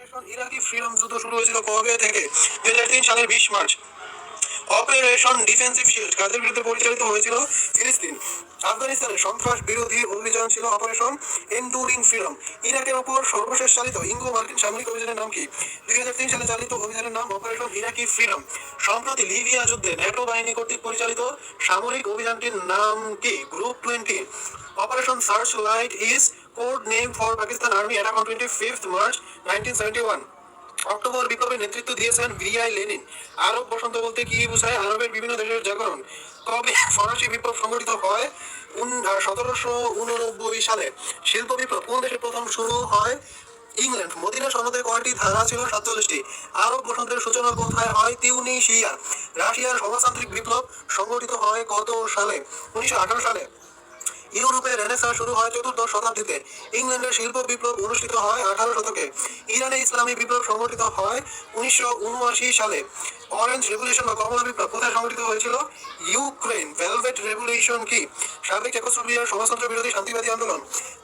Operation ইরাকি freedom যুদ্ধ শুরু হয়েছিল কবে থেকে? 2003 সালের 20 মার্চ। অপারেশন ডিফেন্সিভ শিল্ড কাদের বিরুদ্ধে পরিচালিত হয়েছিল? ফিলিস্তিন। আফগানিস্তানের সন্ত্রাস বিরোধী অভিযান ছিল অপারেশন এন্ডুরিং ফ্রিডম। ইরাকের ওপর সর্বশেষ চালিত ইঙ্গো মার্কিন সামরিক অভিযানের নাম কি? 2003 সালে চালিত অভিযানের নাম অপারেশন ইরাকি ফ্রিডম। সম্প্রতি লিবিয়া যুদ্ধে ন্যাটো বাহিনী কর্তৃক পরিচালিত সামরিক অভিযানটির নাম কি? Group 20। Operation search light is code name for Pakistan army attack on 25 March 1971। October বিপ্লবের নেতৃত্ব দিয়েছেন ভিআই লেনিন। আরব বসন্ত বলতে কি বোঝায়? আরবের বিভিন্ন দেশের জাগরণ। কবে ফরাসি বিপ্লব সংঘটিত হয়? 1789 সালে। শিল্প বিপ্লব কোন দেশে প্রথম শুরু হয়? ইংল্যান্ড। মদিনা সনদে কয়টি ধারা ছিল? 47টি। আরব বসন্তের সূচনা কোথায় হয়? তিউনিসিয়া। রাশিয়ার সমাজতান্ত্রিক বিপ্লব সংঘটিত হয় কত সালে? 1918 সালে। ইউরোপে রেনেসাঁ শুরু হয় চতুর্দশ শতাব্দীতে। ইংল্যান্ডের শিল্প বিপ্লব অনুষ্ঠিত হয় 18 শতকে। ইরানে ইসলামী বিপ্লব সংঘটিত হয় 1979 সালে। অরেঞ্জ রেভলিউশন বা কমলা বিপ্লব কোথায় সংঘটিত হয়েছিল? ইউক্রেন। ভেলভেট রেভলিউশন কি? সাবেক চেকোস্লোভাকিয়ার সমাজতন্ত্র বিরোধী শান্তিবাদী আন্দোলন।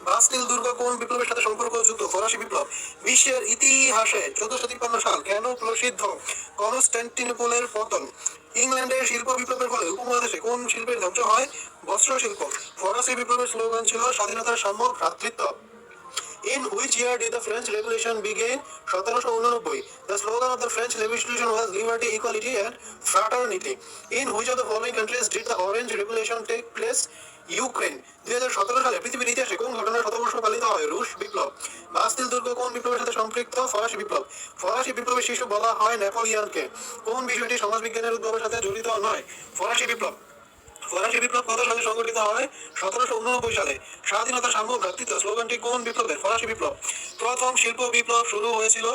বাস্তিল দুর্গ কোন বিপ্লবের সাথে সম্পর্কযুক্ত? ফরাসি বিপ্লব। বিশ্বের ইতিহাসে 1453 সাল কেন প্রসিদ্ধ? কনস্ট্যান্টিনোপলের পতন। ইংল্যান্ডের শিল্প বিপ্লবের ফলে উপমহাদেশে কোন শিল্পের ধ্বংস হয়? বস্ত্র শিল্প। ফরাসি বিপ্লবের স্লোগান ছিল স্বাধীনতার সাম্য ভ্রাতৃত্ব। In which year did the French Revolution begin? 1789. The slogan of the French Revolution was liberty, equality and fraternity. In which of the following countries did the Orange Revolution take place? Ukraine. 2017 সালে পৃথিবীর ইতিহাসে কোন ঘটনার শতবর্ষ পালিত হয়? রুশ বিপ্লব। Bastille দুর্গ কোন বিপ্লবের সাথে সম্পৃক্ত? ফরাসি বিপ্লব। ফরাসি বিপ্লবের শিশু বলা হয় নেপোলিয়নকে। কোন বিষয়টি সমাজবিজ্ঞানের উদ্ভাবের সাথে জড়িত নয়? ফরাসি বিপ্লব। ফরাসি বিপ্লব কত সালে সংঘটিত হয়? 1789 সালে। স্বাধীনতা সাম্য ভ্রাতৃত্ব স্লোগানটি কোন বিপ্লবের? ফরাসি বিপ্লব। প্রথম শিল্প বিপ্লব শুরু হয়েছিল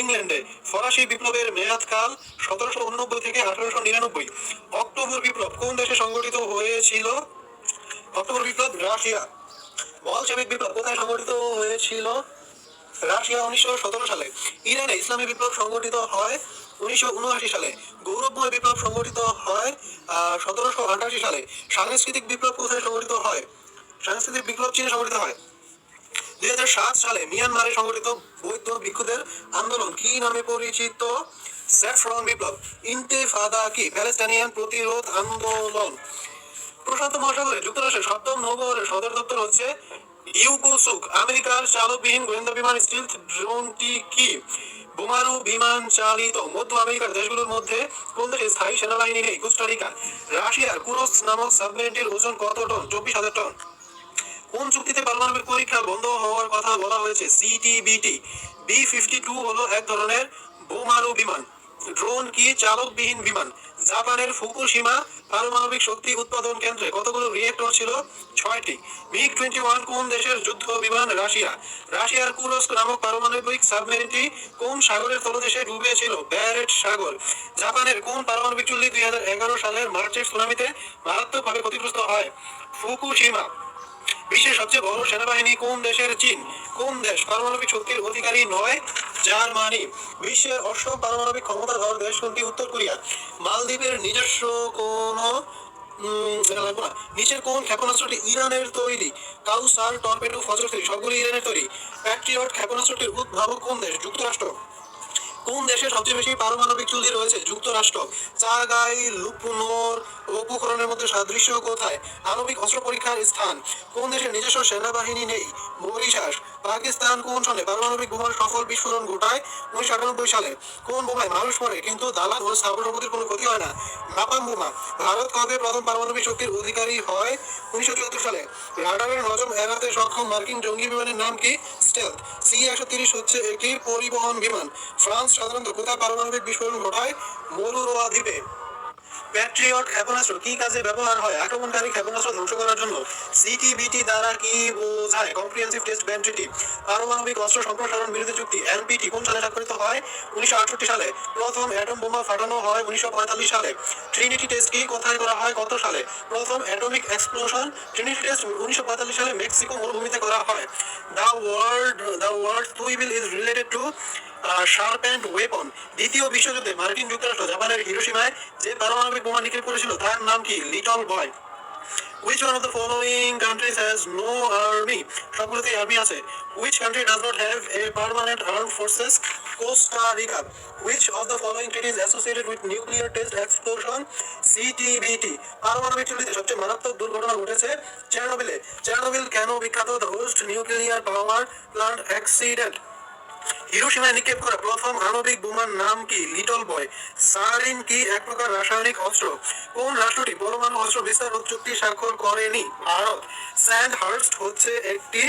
ইংল্যান্ডে। ফরাসি বিপ্লবের মেয়াদকাল 1789 থেকে 1899। অক্টোবর বিপ্লব কোন দেশে সংঘটিত হয়েছিল? অক্টোবর বিপ্লব রাশিয়া। বলশেভিক বিপ্লব কোথায় সংঘটিত হয়েছিল? রাশিয়া 1917 সালে। ইরানে ইসলামী বিপ্লব সংঘটিত হয় 1979 সালে। গৌরবময় বিপ্লব সংঘটিত হয় 1788 সালে। সাংস্কৃতিক বিপ্লব কোথায় সংঘটিত হয়? সাংস্কৃতিক বিপ্লব চীনে সংঘটিত হয় 2007 সালে। মিয়ানমারে সংঘটিত বৌদ্ধ ভিক্ষুদের আন্দোলন কি নামে পরিচিত? স্যাফরন বিপ্লব। ইন্তেফাদা কি? প্যালেস্টাইনিয়ান প্রতিরোধ আন্দোলন। প্রশান্ত মহাসাগরে যুক্তরাষ্ট্রের সপ্তম নৌবহরের সদর দপ্তর হচ্ছে ইউকোসুক। আমেরিকার চালকবিহীন গোয়েন্দা বিমান স্টিলথ ড্রোনটি কি? বোমারু বিমান চালিত। মধ্য আমেরিকার দেশগুলোর মধ্যে কোন দেশে স্থায়ী সেনাবাহিনী নেই? কোস্টারিকা। রাশিয়ার কুরস্ক নামক সাবমেরিনটির ওজন কত টন? 24,000 টন। কোন চুক্তিতে পারমাণবিক পরীক্ষা বন্ধ হওয়ার কথা বলা হয়েছে? সিটিবিটি। B-52 হলো এক ধরনের বোমারু বিমান। ড্রোন কি? চালকবিহীন বিমান। জাপানের ফুকুশিমা পারমাণবিক শক্তি উৎপাদন কেন্দ্রে কতগুলো রিয়েক্টর ছিল? 6টি। MiG-21 কোন দেশের যুদ্ধ বিমান? রাশিয়া। রাশিয়ার কুরস্ক নামক পারমাণবিক সাবমেরিনটি কোন সাগরের তলদেশে ডুবেছিল? ব্যারেট সাগর। জাপানের কোন পারমাণবিক চুল্লি 2011 সালের মার্চের সুনামিতে মারাত্মকভাবে ক্ষতিগ্রস্ত হয়? ফুকুশিমা। বিশ্বের সবচেয়ে বড় সেনাবাহিনী কোন দেশের? চীন। কোন দেশ পারমাণবিক শক্তির অধিকারী নয়? জার্মানি। বিশ্বের অষ্টম পারমাণবিক ক্ষমতাধর দেশ কোনটি? উত্তর কোরিয়া। মালদ্বীপের নিজস্ব কোন নিচের কোন ক্ষেপণাস্ত্রটি ইরানের তৈরি? কাউসার, টর্পেডো, ফজর 3 সবগুলি ইরানের তৈরি। প্যাট্রিয়ট ক্ষেপণাস্ত্রটির উদ্ভাবক কোন দেশ? যুক্তরাষ্ট্র। কোন দেশে সবচেয়ে বেশি পারমাণবিক চুল্লি রয়েছে? যুক্তরাষ্ট্র। চাগাই লুকনোর ও পোখরণের মধ্যে সাদৃশ্য কোথায়? আণবিক অস্ত্র পরীক্ষার স্থান। কোন দেশের নিজস্ব সেনাবাহিনী নেই? মরিশাস। পাকিস্তান কোন সনে পারমাণবিক বোমার সফল বিস্ফোরণ ঘটায়? 1998 সালে। কোন বোমায় মানুষ মরে কিন্তু দালাল ও স্থাবর সম্পত্তির কোনো ক্ষতি হয় না? নাপাম বোমা। ভারত কবে প্রথম পারমাণবিক শক্তির অধিকারী হয়? 1974 সালে। রাডারের নজর এড়াতে সক্ষম মার্কিন জঙ্গি বিমানের নাম কি? স্টেলথ। C-130 হচ্ছে একটি পরিবহন বিমান। ফ্রান্স সাধারণত কোথায় পারমাণবিক বিস্ফোরণ ঘটায়? মরুরোয়া দ্বীপে। প্যাট্রিয়ট ক্ষেপণাস্ত্র কি কাজে ব্যবহার হয়? আক্রমণকারী ক্ষেপণাস্ত্র ধ্বংস করার জন্য। সিটিবিটি দ্বারা কি বোঝায়? Comprehensive test ban treaty. পারমাণবিক অস্ত্র সম্প্রসারণ বিরোধী চুক্তি এনপিটি কোন সালে স্বাক্ষরিত হয়? 1968 সালে। প্রথম অ্যাটম বোমা ফাটানো হয় 1945 সালে। ট্রিনিটি টেস্ট কি কোথায় করা হয়? কত সালে? প্রথম অ্যাটমিক এক্সপ্লোশন ট্রিনিটি টেস্ট 1945 সালে মেক্সিকো মরুভূমিতে করা হয়। The word twibill is related to sharpened weapon. দ্বিতীয় বিশ্বযুদ্ধে মার্কিন যুক্তরাষ্ট্র জাপানের হিরোশিমায় যে পারমাণবিক বোমা নিক্ষেপ করেছিল তার নাম কি? Little boy. Which one of the following countries has no army? সবগুলোতেই আর্মি আছে। Which country does not have a permanent armed forces? Costa Rica. Which of the following treaties associated with nuclear test explosion? CTBT. পারমাণবিক চুল্লিতে সবচেয়ে মারাত্মক দুর্ঘটনা ঘটেছে চেরনোবিলে। Chernobyl কেন বিখ্যাত? The worst nuclear power plant accident. হিরোশিমায় নিক্ষেপ করা প্রথম আণবিক বোমার নাম কি? Little boy. সারিন কি এক প্রকার রাসায়নিক অস্ত্র? কোন রাষ্ট্রটি পরমাণু অস্ত্র বিস্তার চুক্তি স্বাক্ষর করেনি? ভারত। স্যান্ডহার্স্ট হচ্ছে একটি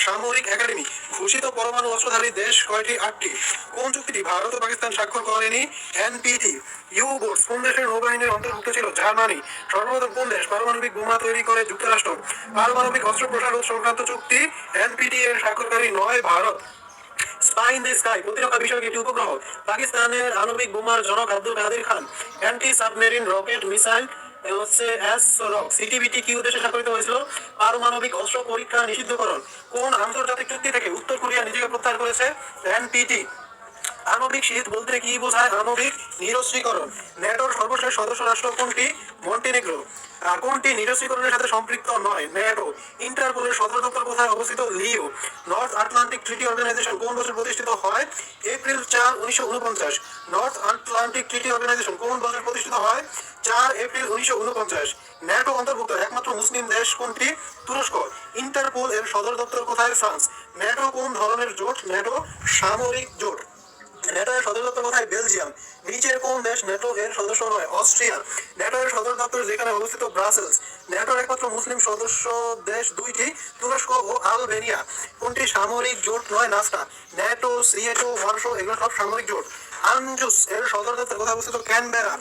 সামরিক একাডেমি। ঘোষিত পরমাণু অস্ত্রধারী দেশ কয়টি? 8টি। কোন চুক্তিটি ভারত ও পাকিস্তান স্বাক্ষর করেনি? এনপিটি। ইউ বোটস কোন দেশের নৌবাহিনীর অন্তর্ভুক্ত ছিল? জার্মানি। সর্বপ্রথম কোন দেশ পারমাণবিক বোমা তৈরি করে? যুক্তরাষ্ট্র। পারমাণবিক অস্ত্র প্রসারণ সংক্রান্ত চুক্তি এনপিটি এর স্বাক্ষরকারী নয় Bharat. Spy in the sky প্রতিরক্ষা বিষয়ক একটি উপগ্রহ। পাকিস্তানের আণবিক বোমার জনক আব্দুল কাদের খান। অ্যান্টি সাবমেরিন রকেট মিসাইল হচ্ছে অ্যাসরক। সিটিবিটি কি উদ্দেশ্যে স্বাক্ষরিত হয়েছিল? পারমাণবিক অস্ত্র পরীক্ষা নিষিদ্ধকরণ। কোন আন্তর্জাতিক চুক্তি থেকে উত্তর কোরিয়া নিজেকে প্রত্যাহার করেছে? এনপিটি। আণবিক শীত বলতে কি বোঝায়? আণবিক নিরস্ত্রীকরণ। ন্যাটোর সর্বশেষ সদস্য রাষ্ট্র কোনটি? মন্টিনেগ্রো। কোনটি নিরস্ত্রীকরণের সাথে সম্পৃক্ত নয়? ন্যাটো। ইন্টারপোলের সদর দপ্তর কোথায় অবস্থিত? লিও। নর্থ আটলান্টিক ট্রিটি অর্গানাইজেশন কোন বছর প্রতিষ্ঠিত হয়? April 4, 1949। North Atlantic treaty organization কোন বছর প্রতিষ্ঠিত হয়? 4 এপ্রিল 1949। ন্যাটো অন্তর্ভুক্ত একমাত্র মুসলিম দেশ কোনটি? তুরস্ক। ইন্টারপোল এর সদর দপ্তর কোথায়? ফ্রান্স। ন্যাটো কোন ধরনের জোট? ন্যাটো সামরিক জোট। ন্যাটো এর সদর দপ্তর কোথায়? বেলজিয়াম। নিচের কোন দেশ ন্যাটো এর সদস্য নয়? অস্ট্রিয়া। ন্যাটো এর সদর দপ্তর যেখানে অবস্থিত? ব্রাসেলস। ন্যাটোর একমাত্র মুসলিম সদস্য দেশ দুইটি, তুরস্ক ও আলবেনিয়া। কোনটি সামরিক জোট নয়? নাসটা। ন্যাটো, সিএটো, ওয়ারশো এগুলো সব সামরিক জোট। আনজুস এর সদর দপ্তর কোথায় অবস্থিত? ক্যানবেরা।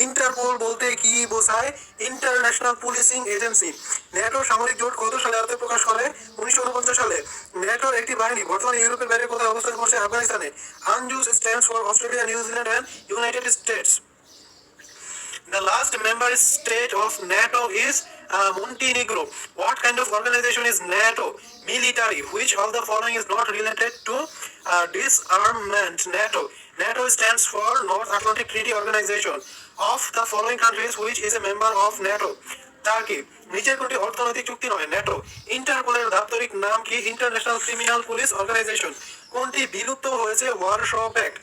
ইন্টারপোল বলতে কি বোঝায়? International policing agency. ন্যাটো সামরিক জোট কত সালে আত্মপ্রকাশ প্রকাশ করে? 1949 সালে। ন্যাটোর একটি বাহিনী বর্তমানে ইউরোপের বাইরে কোথায় অবস্থান করছে? আফগানিস্তানে। ANZUS stands for Australia, New Zealand and United States. The last member state of NATO is Montenegro. What kind of organization is NATO? Military. Which of the following is not related to disarmament? NATO stands for North Atlantic Treaty Organization. Of the following countries, which is a member of NATO? Turkey. নিচের কোনটি অর্থনৈতিক চুক্তি নয়? NATO. ইন্টারপোলের দাপ্তরিক নাম কি? International criminal police organisation. কোনটি বিলুপ্ত হয়েছে? Warsaw pact.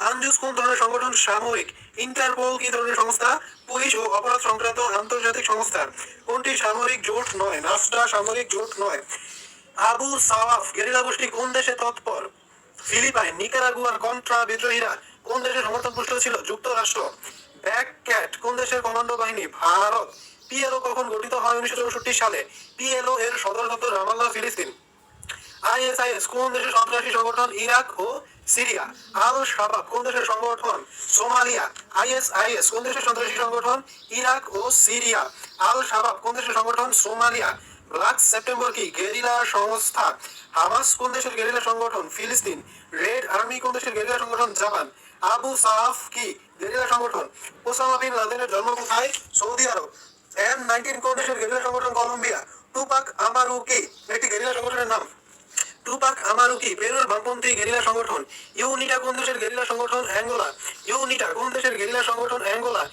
আনজুস কোন ধরনের সংগঠন? সামরিক। ইন্টারপোল কি ধরনের সংস্থা? পুলিশ ও অপরাধ সংক্রান্ত আন্তর্জাতিক সংস্থা। কোনটি সামরিক জোট নয়? নাফটা সামরিক জোট নয়। আবু সাওয়াফ গেরিলা গোষ্ঠী কোন দেশে তৎপর? ফিলিপাইন। নিকারাগুয়ার কন্ট্রা বিদ্রোহীরা কোন দেশের সমর্থন পুষ্ট ছিল? যুক্তরাষ্ট্র। ব্যাক ক্যাট কোন দেশের কমান্ডো বাহিনী? ভারত। পিএলও কখন গঠিত হয়? 1964 সালে। পিএলও এর সদর দপ্তর রামাল্লাহ, ফিলিস্তিন। আইএসআইএস কোন দেশের সন্ত্রাসী সংগঠন? ইরাক ও সিরিয়া। আল শাবাব কোন দেশের সংগঠন? সোমালিয়া। আইএসআইএস কোন দেশের সন্ত্রাসী সংগঠন? ইরাক ও সিরিয়া। আল শাবাব কোন দেশের সংগঠন? সোমালিয়া। ব্ল্যাক সেপ্টেম্বর কি? গেরিলা সংস্থা। হামাস কোন দেশের গেরিলা সংগঠন? ফিলিস্তিন। রেড আর্মি কোন দেশের গেরিলা সংগঠন? জাপান। আবু সাফ কি গেরিলা সংগঠন? ওসামা বিন লাদেনের জন্ম কোথায়? সৌদি আরব। M19 কোন দেশের গেরিলা সংগঠন? কলম্বিয়া। টুপাক আমারু কি একটি গেরিলা সংগঠনের নাম? টুপাক আমারু কি পেরুর বামপন্থী গেরিলা সংগঠন। ইউনিটা কোন দেশের গেরিলা সংগঠন? অ্যাঙ্গোলা। ইউনিটা কোন দেশের গেরিলা সংগঠন? অ্যাঙ্গোলা।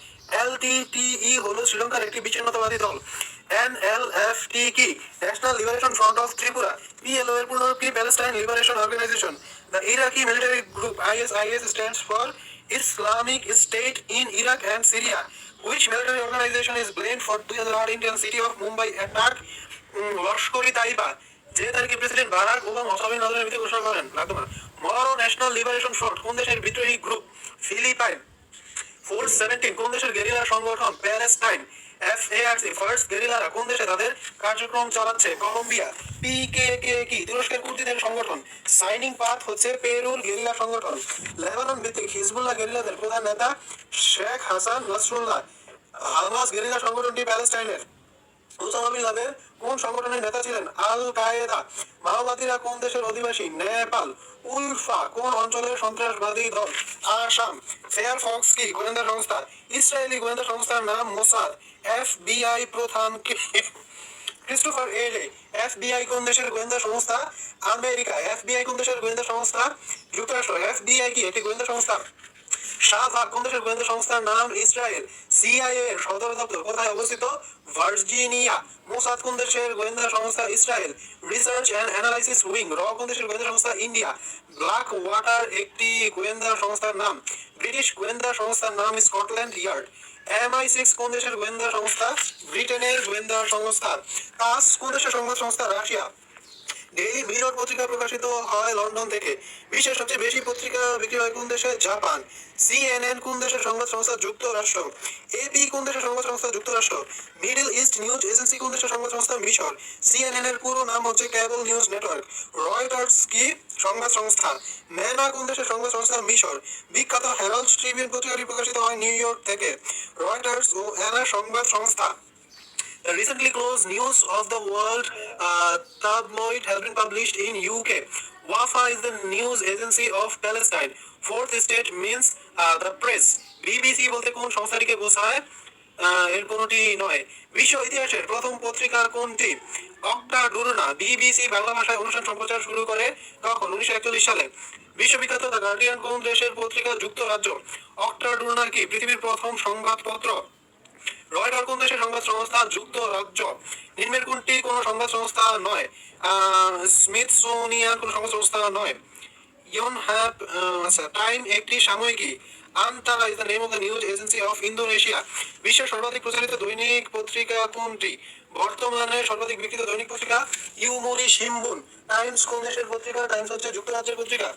এলটিটিই হলো শ্রীলঙ্কার একটি বিচ্ছিন্নতাবাদী দল। এনএলএফটি কি? National liberation front of Tripura. PLO এর পূর্ণরূপ কি? Palestine liberation organisation. The Iraqi military group ISIS stands for Islamic State in Iraq and Syria. Which military organization is blamed for 2008 Indian city of Mumbai attack? Lashkar e Taiba. যে তারিখে president Barack Obama Osama bin লাদেনের বিরুদ্ধে ঘোষণা করেন? লাগতো না। মরো national liberation front কোন দেশের বিদ্রোহী গ্রুপ? ফিলিপাইন। ফোর্স 17 কোন দেশের গেরিলা সংগঠন? প্যালেস্টাইন। FARC ফার্স্ট গেরিলারা কোন দেশে তাদের কার্যক্রম চালাচ্ছে? কলম্বিয়া। PKK কি তুরস্কের কুর্দিদের সংগঠন? সাইনিং পাথ হচ্ছে পেরুর গেরিলা সংগঠন। লেবানন ভিত্তিক হিজবুল্লাহ গেরিলাদের প্রধান নেতা শেখ হাসান নাসরুল্লাহ। হামাস গেরিলা সংগঠনটি প্যালেস্টাইনের। ওসামা বিন লাদেন কোন সংগঠনের নেতা ছিলেন? আল কায়েদা। মাওবাদীরা কোন দেশের অধিবাসী? নেপাল। উলফা কোন অঞ্চলের সন্ত্রাসবাদী দল? আসাম। ফেয়ার ফক্স কি গোয়েন্দা সংস্থা? ইসরায়েলি গোয়েন্দা সংস্থার নাম মোসাদ। FBI প্রধান কে? ক্রিস্টোফার এলে। FBI কোন দেশের গোয়েন্দা সংস্থা? আমেরিকা। FBI কোন দেশের গোয়েন্দা সংস্থা? যুক্তরাষ্ট্র। FBI কি একটি গোয়েন্দা সংস্থা? শাহবাগ কোন দেশের গোয়েন্দা সংস্থার নাম? ইসরায়েল। CIA এর সদর দপ্তর কোথায় অবস্থিত? ভার্জিনিয়া। মোসাদ কোন দেশের গোয়েন্দা সংস্থা? Israel. Research and analysis wing র কোন দেশের গোয়েন্দা সংস্থা? ইন্ডিয়া। ব্ল্যাক ওয়াটার একটি গোয়েন্দা সংস্থার নাম। ব্রিটিশ গোয়েন্দা সংস্থার নাম স্কটল্যান্ড ইয়ার্ড। MI6 কোন দেশের গোয়েন্দা সংস্থা? ব্রিটেনের গোয়েন্দা সংস্থা। তাস কোন দেশের সংবাদ সংস্থা? রাশিয়া। ডেইলি মিরর পত্রিকা প্রকাশিত হয় লন্ডন থেকে। বিশ্বের সবচেয়ে বেশি পত্রিকা বিক্রি হয় কোন দেশে? জাপান। CNN কোন দেশের সংবাদ সংস্থা? যুক্তরাষ্ট্র। AP কোন দেশের সংবাদ সংস্থা? যুক্তরাষ্ট্র। মিডল ইস্ট নিউজ এজেন্সি কোন দেশের সংবাদ সংস্থা? মিশর। CNN এর পুরো নাম হচ্ছে কেবল নিউজ নেটওয়ার্ক। রয়টার্স কি সংবাদ সংস্থা? ম্যানা কোন দেশের সংবাদ সংস্থা? মিশর। বিখ্যাত হেরাল্ড ট্রিবিউন পত্রিকাটি প্রকাশিত হয় নিউ ইয়র্ক থেকে। রয়টার্স ও অ্যানা সংবাদ সংস্থা। The recently closed news of the world tabloid has been published in UK. Wafa is the news agency of Palestine. Fourth estate means the press. BBC বলতে কোন সংস্থাটিকে বোঝায়? এর কোনটি নয়। বিশ্ব ইতিহাসের প্রথম পত্রিকা কোনটি? অক্টা ডুরনা। BBC বাংলা ভাষায় অনুষ্ঠান সম্প্রচার শুরু করে কখন? 1941 সালে। বিশ্ববিখ্যাত দ্য গার্ডিয়ান কোন দেশের পত্রিকা? যুক্তরাজ্য। অক্টা ডুরনা কি পৃথিবীর প্রথম সংবাদপত্র? রয়টার কোন দেশের সংবাদ সংস্থা? যুক্তরাজ্য। নিম্নের কোনটি কোন সংবাদ সংস্থা নয়? স্মিথসোনিয়ান কোন সংবাদ সংস্থা নয়। ইয়নহ্যাপ আচ্ছা টাইম একটি সাময়িকী। Antara is the name of the news agency of Indonesia. বিশ্বের সর্বাধিক প্রচারিত দৈনিক পত্রিকা কোনটি? বর্তমানে সর্বাধিক বিক্রিত দৈনিক পত্রিকা ইউমোরি শিম্বুন। টাইমস কোন দেশের পত্রিকা? টাইমস হচ্ছে যুক্তরাজ্যের পত্রিকা।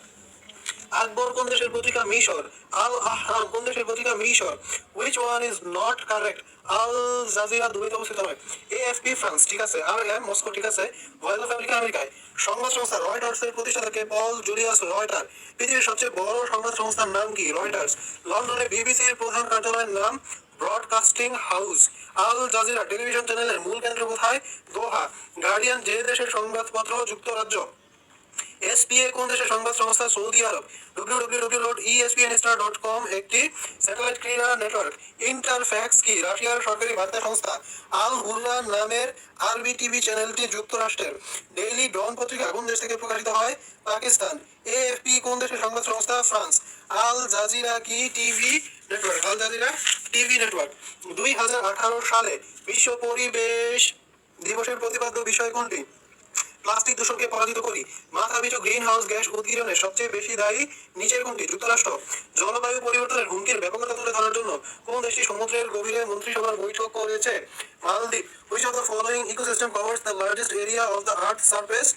আকবর কোন দেশের পত্রিকা? মিশর। আল আহরাম কোন দেশের পত্রিকা? মিশর। Which one is not correct? Al Jazeera দুবাইতে অবস্থিত নয়। AFP ফ্রান্স ঠিক আছে। RM মস্কো ঠিক আছে। ভয়েস অফ আমেরিকা আমেরিকায়। সংবাদ সংস্থা রয়টার্সের প্রতিষ্ঠাতাকে পল জুলিয়াস রয়টার। পৃথিবীর সবচেয়ে বড় সংবাদ সংস্থার নাম কি? রয়টার্স। লন্ডনে বিবিসির প্রধান কার্যালয়ের নাম broadcasting house. Al Jazeera television চ্যানেলের মূল কেন্দ্র কোথায়? দোহা। গার্ডিয়ান যে দেশের সংবাদপত্র? যুক্তরাজ্য। SPA কোন দেশের সংবাদ সংস্থা? সৌদি আরব। www.espnstar.com একটি স্যাটেলাইট ক্রীড়া নেটওয়ার্ক। ইন্টারফ্যাক্স কি রাশিয়ার সরকারি বার্তা সংস্থা। আল হুররা নামের আরবি টিভি চ্যানেলটি যুক্তরাষ্ট্রের। ডেইলি ডন পত্রিকা কোন দেশ থেকে প্রকাশিত হয়? পাকিস্তান। AFP কোন দেশের সংবাদ সংস্থা? ফ্রান্স। আল জাজিরা কি TV network? Al Jazeera TV network. 2018 সালে বিশ্ব পরিবেশ দিবসের প্রতিপাদ্য বিষয় কোনটি? প্লাস্টিক দূষণকে পরাজিত করি। মাথাপিছু গ্রিন হাউস গ্যাস উদ্গীরণে সবচেয়ে বেশি দায়ী নিচের কোনটি? যুক্তরাষ্ট্র। জলবায়ু পরিবর্তনের হুমকির ব্যাপকতা তুলে ধরার জন্য কোন দেশটি সমুদ্রের গভীরে মন্ত্রিসভার বৈঠক করেছে? মালদ্বীপ। Which of the following ecosystem covers the largest area of the earth surface?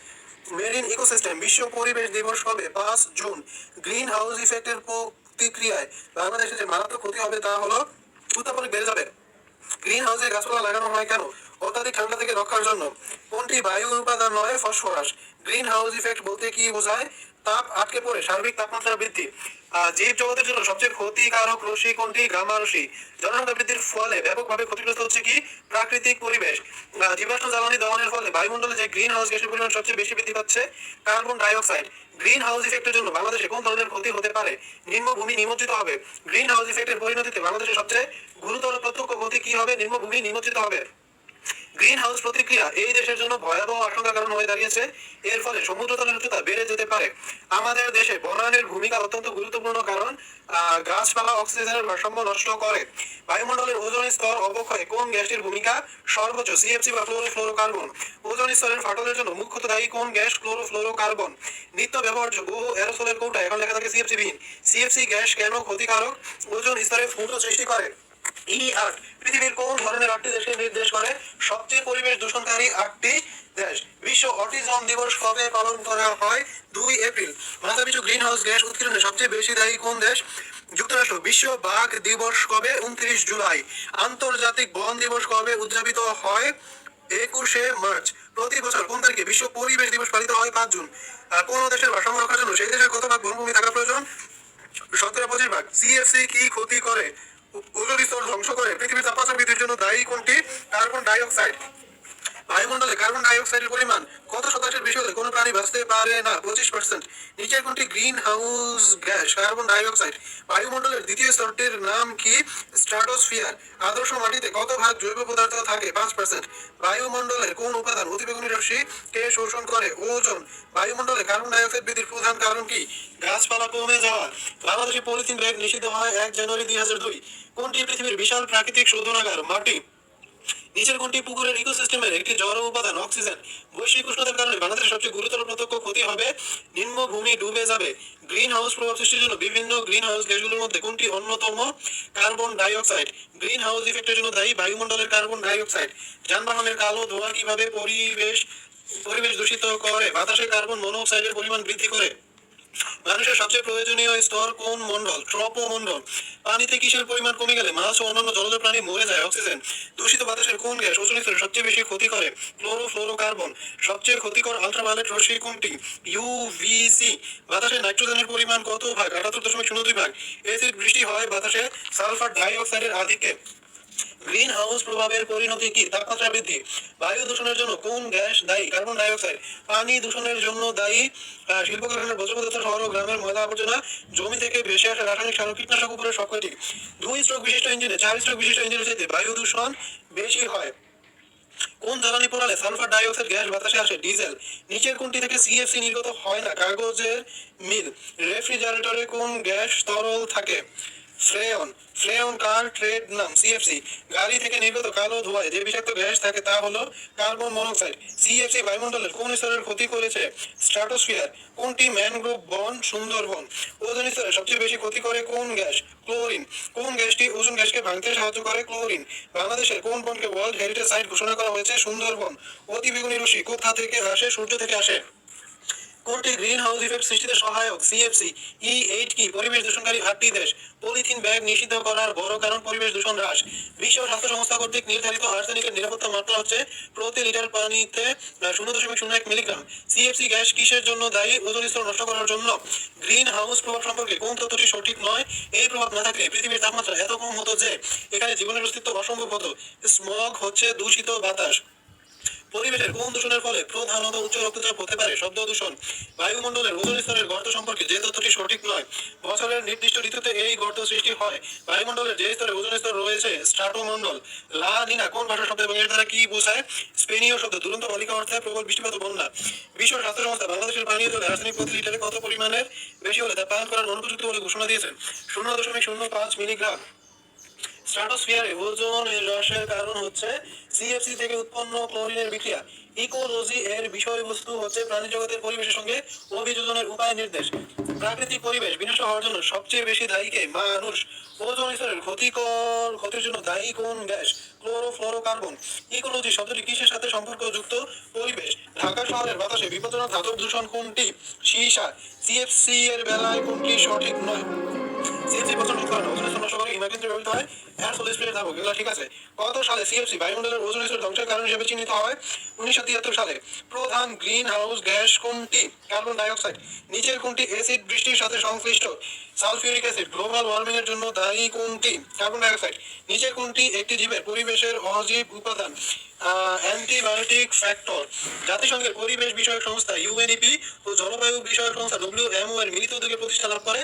Marine ecosystem. বিশ্ব পরিবেশ দিবস কবে? 5 জুন। গ্রিন হাউস ইফেক্টের প্রতিক্রিয়ায় বাংলাদেশে যে মারাত্মক ক্ষতি হবে তা হলো উত্তাপন বেড়ে যাবে। গ্রিন হাউসে গাছপালা লাগানো হয় কেন? অত্যাধিক ঠান্ডা থেকে রক্ষার জন্য। কোনটি বায়ু উপাদান নয়? ফসফরাস। গ্রিন হাউস ইফেক্ট বলতে কি বোঝায়? তাপ আটকে পড়ে সার্বিক তাপমাত্রা বৃদ্ধি। জীব জগতের জন্য সবচেয়ে ক্ষতিকারক রশ্মি কোনটি? গামা রশ্মি। জনসংখ্যা বৃদ্ধির ফলে ব্যাপকভাবে ক্ষতিগ্রস্ত হচ্ছে কি? প্রাকৃতিক পরিবেশ। জীবাশ্ম জ্বালানি দহনের ফলে বায়ুমণ্ডলে যে গ্রিন হাউস গ্যাসের পরিমাণ সবচেয়ে বেশি বৃদ্ধি পাচ্ছে? Carbon die oxide. Green house ইফেক্টের জন্য বাংলাদেশে কোন ধরনের ক্ষতি হতে পারে? নিম্নভূমি নিমজ্জিত হবে। গ্রিন হাউস ইফেক্টের পরিণতিতে বাংলাদেশের সবচেয়ে গুরুতর প্রত্যক্ষ ক্ষতি কি হবে? নিম্নভূমি নিমজ্জিত হবে। গ্রিন হাউস প্রতিক্রিয়া এই দেশের জন্য ভয়াবহ আশঙ্কার কারণ হয়ে দাঁড়িয়েছে। এর ফলে সমুদ্রতলের উচ্চতা বেড়ে যেতে পারে। আমাদের দেশে বনায়নের ভূমিকা অত্যন্ত গুরুত্বপূর্ণ কারণ গাছপালা অক্সিজেনের ভারসাম্য নষ্ট করে। বায়ুমণ্ডলের ওজোন স্তর অবক্ষয়ে কোন গ্যাসটির ভূমিকা সর্বোচ্চ? CFC বা ক্লোরোফ্লোরোকার্বন। ওজোন স্তরের ফাটলের জন্য মুখ্যত দায়ী কোন গ্যাস? ক্লোরোফ্লোরোকার্বন। নিত্য ব্যবহার্য বহু এরোসোলের কৌটা এখন লেখা থাকে CFC বিহীন। CFC গ্যাস কেন ক্ষতিকারক? ওজোন স্তরে ফুটো সৃষ্টি করে। E8 পৃথিবীর কোন ধরনের 8টি দেশকে নির্দেশ করে? সবচেয়ে পরিবেশ দূষণকারী 8টি দেশ। বিশ্ব অটিজম দিবস কবে পালন করা হয়? 2 এপ্রিল। মাথাপিছু গ্রিন হাউস গ্যাস উৎক্ষেপণে সবচেয়ে বেশি দায়ী কোন দেশ? যুক্তরাষ্ট্র। বিশ্ব বাঘ দিবস কবে? 29 জুলাই। আন্তর্জাতিক বন দিবস কবে উদযাপিত হয়? 21শে মার্চ। প্রতি বছর কোন তারিখে বিশ্ব পরিবেশ দিবস পালিত হয়? 5 জুন। কোন দেশের ভারসাম্য রক্ষার জন্য সেই দেশের কত ভাগ বনভূমি থাকা প্রয়োজন? 17-25 ভাগ। CFC কি ক্ষতি করে? ওজোন স্তর ধ্বংস করে। পৃথিবীর তাপমাত্রা বৃদ্ধির জন্য দায়ী কোনটি? Carbon die oxide. বায়ুমণ্ডলে কার্বন ডাই অক্সাইডের পরিমাণ কত শতাংশের বেশি হলে কোনো প্রাণী বাঁচতে পারে না? 25%। নিচের কোনটি green house gas? Carbon die oxide. বায়ুমণ্ডলের দ্বিতীয় স্তরটির নাম কি? স্ট্রাটোস্ফিয়ার। আদর্শ মাটিতে কত ভাগ জৈব পদার্থ থাকে? 5%। বায়ুমণ্ডলের কোন উপাদান অতিবেগুনি রশ্মি কে শোষণ করে? ওজোন। বায়ুমণ্ডলে কার্বন ডাই অক্সাইড বৃদ্ধির প্রধান কারণ কি? গাছপালা কমে যাওয়া। বাংলাদেশে পলিথিন ব্যাগ নিষিদ্ধ হয় 1 জানুয়ারি 2002। কোনটি পৃথিবীর বিশাল প্রাকৃতিক শোধনাগার? মাটি। নিচের কোনটি পুকুরের ইকোসিস্টেমের একটি জড় উপাদান? অক্সিজেন। বৈশ্বিক উষ্ণতার কারণে বাংলাদেশের সবচেয়ে গুরুতর প্রত্যক্ষ ক্ষতি হবে নিম্নভূমি ডুবে যাবে। গ্রিন হাউস প্রভাব সৃষ্টির জন্য বিভিন্ন গ্রিন হাউস গ্যাসগুলোর মধ্যে কোনটি অন্যতম? Carbon die oxide. Green house ইফেক্টের জন্য দায়ী বায়ুমণ্ডলের কার্বন ডাই অক্সাইড। যানবাহনের কালো ধোঁয়া কিভাবে পরিবেশ দূষিত করে? বাতাসে কার্বন মনোক্সাইডের পরিমাণ বৃদ্ধি করে। মানুষের সবচেয়ে প্রয়োজনীয় স্তর কোন মণ্ডল? ট্রপোমণ্ডল। পানিতে কিসের পরিমাণ কমে গেলে মাছ ও অন্যান্য জলজ প্রাণী মরে যায়? অক্সিজেন। দূষিত বাতাসের কোন গ্যাস ওজোন স্তরে সবচেয়ে বেশি ক্ষতি করে? ক্লোরোফ্লোরোকার্বন। সবচেয়ে ক্ষতিকর আল্ট্রাভায়োলেট রশ্মি কোনটি? ইউভিসি। বাতাসে নাইট্রোজেনের পরিমাণ কত ভাগ? 78.02 ভাগ। এসিড বৃষ্টি হয় বাতাসে সালফার ডাই অক্সাইডের আধিক্যে। গ্রিন হাউস প্রভাবের পরিণতি কি? তাপমাত্রা বৃদ্ধি। বায়ু দূষণের জন্য কোন গ্যাস দায়ী? Carbon die oxide. পানি দূষণের জন্য দায়ী শিল্প কারখানার বর্জ্য পদার্থ, শহর ও গ্রামের ময়লা আবর্জনা, জমি থেকে ভেসে আসা রাসায়নিক সার ও কীটনাশক উপরের সবকটি। 2 স্ট্রোক বিশিষ্ট ইঞ্জিনে 4 স্ট্রোক বিশিষ্ট ইঞ্জিনের চাইতে বায়ু দূষণ বেশি হয়। কোন জ্বালানি পোড়ালে সালফার ডাই অক্সাইড গ্যাস বাতাসে আসে? ডিজেল। নিচের কোনটি থেকে সিএফসি নির্গত হয় না? কাগজের মিল। রেফ্রিজারেটরে কোন গ্যাস তরল থাকে? ফ্রেয়ন। ফ্রেয়ন কার ট্রেড নাম? সিএফসি। গাড়ি থেকে নির্গত কালো ধোঁয়ায় যে বিষাক্ত গ্যাস থাকে তা হলো কার্বন মনোক্সাইড। সিএফসি বায়ুমণ্ডলের কোন স্তরের ক্ষতি করেছে? স্ট্রাটোস্ফিয়ার। কোনটি ম্যানগ্রোভ বন? সুন্দরবন। ওজোন স্তরে সবচেয়ে বেশি ক্ষতি করে কোন গ্যাস? ক্লোরিন। কোন গ্যাসটি ওজোন গ্যাসকে ভাঙতে সাহায্য করে? ক্লোরিন। বাংলাদেশের কোন বনকে ওয়ার্ল্ড হেরিটেজ সাইট ঘোষণা করা হয়েছে? সুন্দরবন। অতিবেগুনি রশ্মি কোথা থেকে আসে? সূর্য থেকে আসে। কোনটি গ্রিন হাউস ইফেক্ট সৃষ্টিতে সহায়ক? সিএফসি। E8 কি? পরিবেশ দূষণকারী 8টি দেশ। পলিথিন ব্যাগ নিষিদ্ধ করার বড় কারণ পরিবেশ দূষণ হ্রাস। বিশ্ব স্বাস্থ্য সংস্থা কর্তৃক নির্ধারিত আর্সেনিকের নিরাপত্তা মাত্রা হচ্ছে প্রতি লিটার পানিতে 0.01 মিলিগ্রাম। সিএফসি গ্যাস কিসের জন্য দায়ী? ওজোন স্তর নষ্ট করার জন্য। গ্রিন হাউস প্রভাব সম্পর্কে কোন তথ্যটি সঠিক নয়? এই প্রভাব না থাকলে পৃথিবীর তাপমাত্রা এত কম হতো যে এখানে জীবনের অস্তিত্ব অসম্ভব হতো। স্মগ হচ্ছে দূষিত বাতাস। পরিবেশের কোন দূষণের ফলে প্রধানত উচ্চ রক্তচাপ হতে পারে? শব্দ দূষণ। বায়ুমণ্ডলের ওজোন স্তরের গর্ত সম্পর্কে যে তথ্যটি সঠিক নয়? বছরের নির্দিষ্ট ঋতুতে এই গর্ত সৃষ্টি হয়। বায়ুমণ্ডলের যে স্তরে ওজোন স্তর রয়েছে স্ট্রাটোমণ্ডল। লা নিনা কোন ভাষা শব্দ এবং এর দ্বারা কি বোঝায়? স্পেনীয় শব্দ। দুরন্ত বালিকা অর্থে প্রবল বৃষ্টিপাত ও বন্যা। বিশ্ব স্বাস্থ্য সংস্থা বাংলাদেশের পানীয় জলে আর্সেনিক প্রতি লিটারে কত পরিমাণের বেশি হলে তা পান করার অনুপযুক্ত বলে ঘোষণা দিয়েছেন? 0.05 মিলিগ্রাম। স্ট্রাটোস্ফিয়ারে ওজোন হ্রাসের কারণ হচ্ছে সিএফসি থেকে উৎপন্ন ক্লোরিনের বিক্রিয়া। ইকোলজি এর বিষয়বস্তু হচ্ছে প্রাণীজগতের পরিবেশের সঙ্গে অভিযোজনের উপায় নির্দেশ। প্রাকৃতিক পরিবেশ বিনষ্ট হওয়ার জন্য সবচেয়ে বেশি দায়ী কে? মানুষ। ওজোন স্তরের ক্ষতির জন্য দায়ী কোন গ্যাস? ক্লোরোফ্লোরোকার্বন। ইকোলজি শব্দটি কিসের সাথে সম্পর্কযুক্ত? পরিবেশ। ঢাকা শহরের বাতাসে বিপজ্জনক ধাতব দূষণ কোনটি? সীসা। সিএফসি এর বেলায় কোনটি সঠিক নয়? সিএফসি প্রচন্ড করে না, ওজোন স্তর নষ্ট করে হিমাকেন্দ্রে ব্যবহৃত হয় এয়ারসোল স্প্রে ধাবক, এগুলো ঠিক আছে। কত সালে সিএফসি বায়ুমণ্ডলের ওজোন স্তর ধ্বংসের কারণ হিসেবে চিহ্নিত হয়? 1973 সালে। প্রধান গ্রিন হাউস গ্যাস কোনটি? Carbon die oxide. নিচের কোনটি অ্যাসিড বৃষ্টির সাথে সংশ্লিষ্ট? Sulphuric acid. গ্লোবাল ওয়ার্মিং এর জন্য দায়ী কোনটি? Carbon die oxide. নিচের কোনটি একটি জীবের পরিবেশের অজীব উপাদান? Antibiotic factor. জাতিসংঘের পরিবেশ বিষয়ক সংস্থা ইউএনইপি ও জলবায়ু বিষয়ক সংস্থা ডব্লিউএমও এর মিলিত উদ্যোগে প্রতিষ্ঠা লাভ করে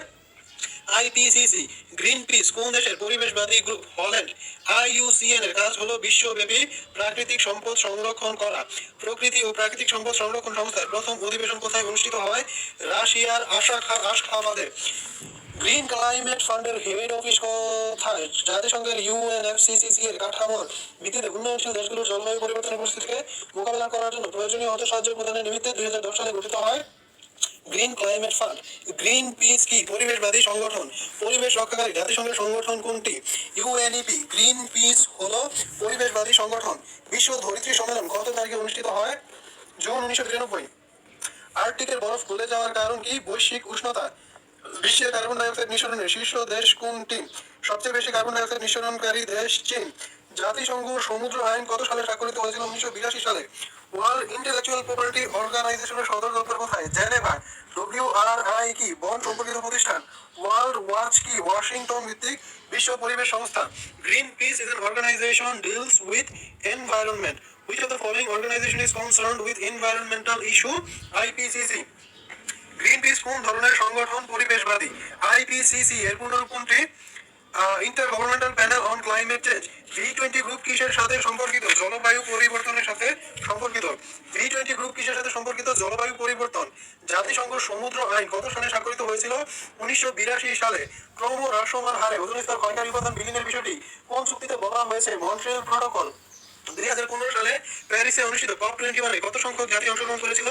আইপিসিসি। গ্রিন পিস কোন দেশের পরিবেশবাদী গ্রুপ? হল্যান্ড। আইইউসিএন এর কাজ হলো বিশ্বব্যাপী প্রাকৃতিক সম্পদ সংরক্ষণ করা। প্রকৃতি ও প্রাকৃতিক সম্পদ সংরক্ষণ সংস্থার প্রথম অধিবেশন কোথায় অনুষ্ঠিত হয়? রাশিয়ার আশখাবাদে। গ্রিন ক্লাইমেট ফান্ডের হেড অফিস কোথায়? জাতিসংঘের ইউএনএফসিসিসি এর কাঠামোর ভিত্তিতে উন্নয়নশীল দেশগুলোর জলবায়ু পরিবর্তনের পরিস্থিতিকে মোকাবেলা করার জন্য প্রয়োজনীয় অর্থ সাহায্য প্রদানের নিমিত্তে 2010 সালে গঠিত হয় green climate fund. Green piece কি? পরিবেশবাদী সংগঠন। পরিবেশ রক্ষাকারী জাতিসংঘের সংগঠন কোনটি? ইউএনইপি। গ্রিন পিস হলো পরিবেশবাদী সংগঠন। বিশ্ব ধরিত্রী সম্মেলন কত তারিখে অনুষ্ঠিত হয়? জুন 1993। আর্কটিকের বরফ গলে যাওয়ার কারণ কি? বৈশ্বিক উষ্ণতা। বিশ্বে কার্বন ডাই অক্সাইড নিঃসরণের শীর্ষ দেশ কোনটি? সবচেয়ে বেশি কার্বন ডাই অক্সাইড নিঃসরণকারী দেশ চীন। জাতিসংঘ সমুদ্র আইন কত সালে স্বাক্ষরিত হয়েছিল? 1982 সালে। ওয়ার্ল্ড ইন্টেলেকচুয়াল প্রপার্টি অর্গানাইজেশনের সদর দপ্তর কোথায়? জেনেভা। WRI কি? বন সম্পর্কিত প্রতিষ্ঠান। ওয়ার্ল্ড ওয়াচ কি? ওয়াশিংটন ভিত্তিক বিশ্ব পরিবেশ সংস্থা। Greenpeace is an organisation deals with environment. Which of the following organization is concerned with environmental issue? IPCC. Green piece কোন ধরনের সংগঠন? পরিবেশবাদী। আইপিসিসি এর পুনরূপ কোনটি? Inter governmental Panel on Climate change. V20 group কিসের সাথে সম্পর্কিত? জলবায়ু পরিবর্তনের সাথে সম্পর্কিত। V20 গ্রুপ কিসের সাথে সম্পর্কিত? জলবায়ু পরিবর্তন। জাতিসংঘ সমুদ্র আইন কত সালে স্বাক্ষরিত হয়েছিল? 1982 সালে। ক্রমহ্রাসমান হারে ওজোন স্তর ক্ষয়কারী উপাদান বিলীনের বিষয়টি কোন চুক্তিতে বলা হয়েছে? Montreal protocol. 2015 সালে প্যারিসে অনুষ্ঠিত COP21 কত সংখ্যক জাতি অংশগ্রহণ করেছিল?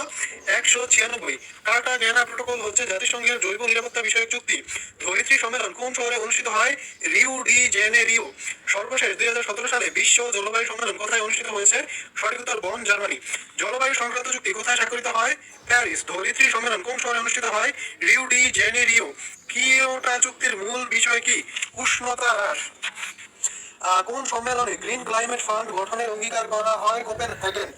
196। কার্টাগেনা প্রোটোকল হচ্ছে জাতিসংঘের জৈব নিরাপত্তা বিষয়ক চুক্তি। ধরিত্রী সম্মেলন কোন শহরে অনুষ্ঠিত হয়? Rio de Janeiro. সর্বশেষ 2017 সালে বিশ্ব জলবায়ু সম্মেলন কোথায় অনুষ্ঠিত হয়েছে? সঠিক উত্তর বন, জার্মানি। জলবায়ু সংক্রান্ত চুক্তি কোথায় স্বাক্ষরিত হয়? প্যারিস। ধরিত্রী সম্মেলন কোন শহরে অনুষ্ঠিত হয়? Rio de Janeiro. কিয়োটো চুক্তির মূল বিষয় কি? উষ্ণতা হ্রাস। কোন সম্মেলনে গ্রিন ক্লাইমেট ফান্ড গঠনের অঙ্গীকার করা হয়? কোপেনহেগেন।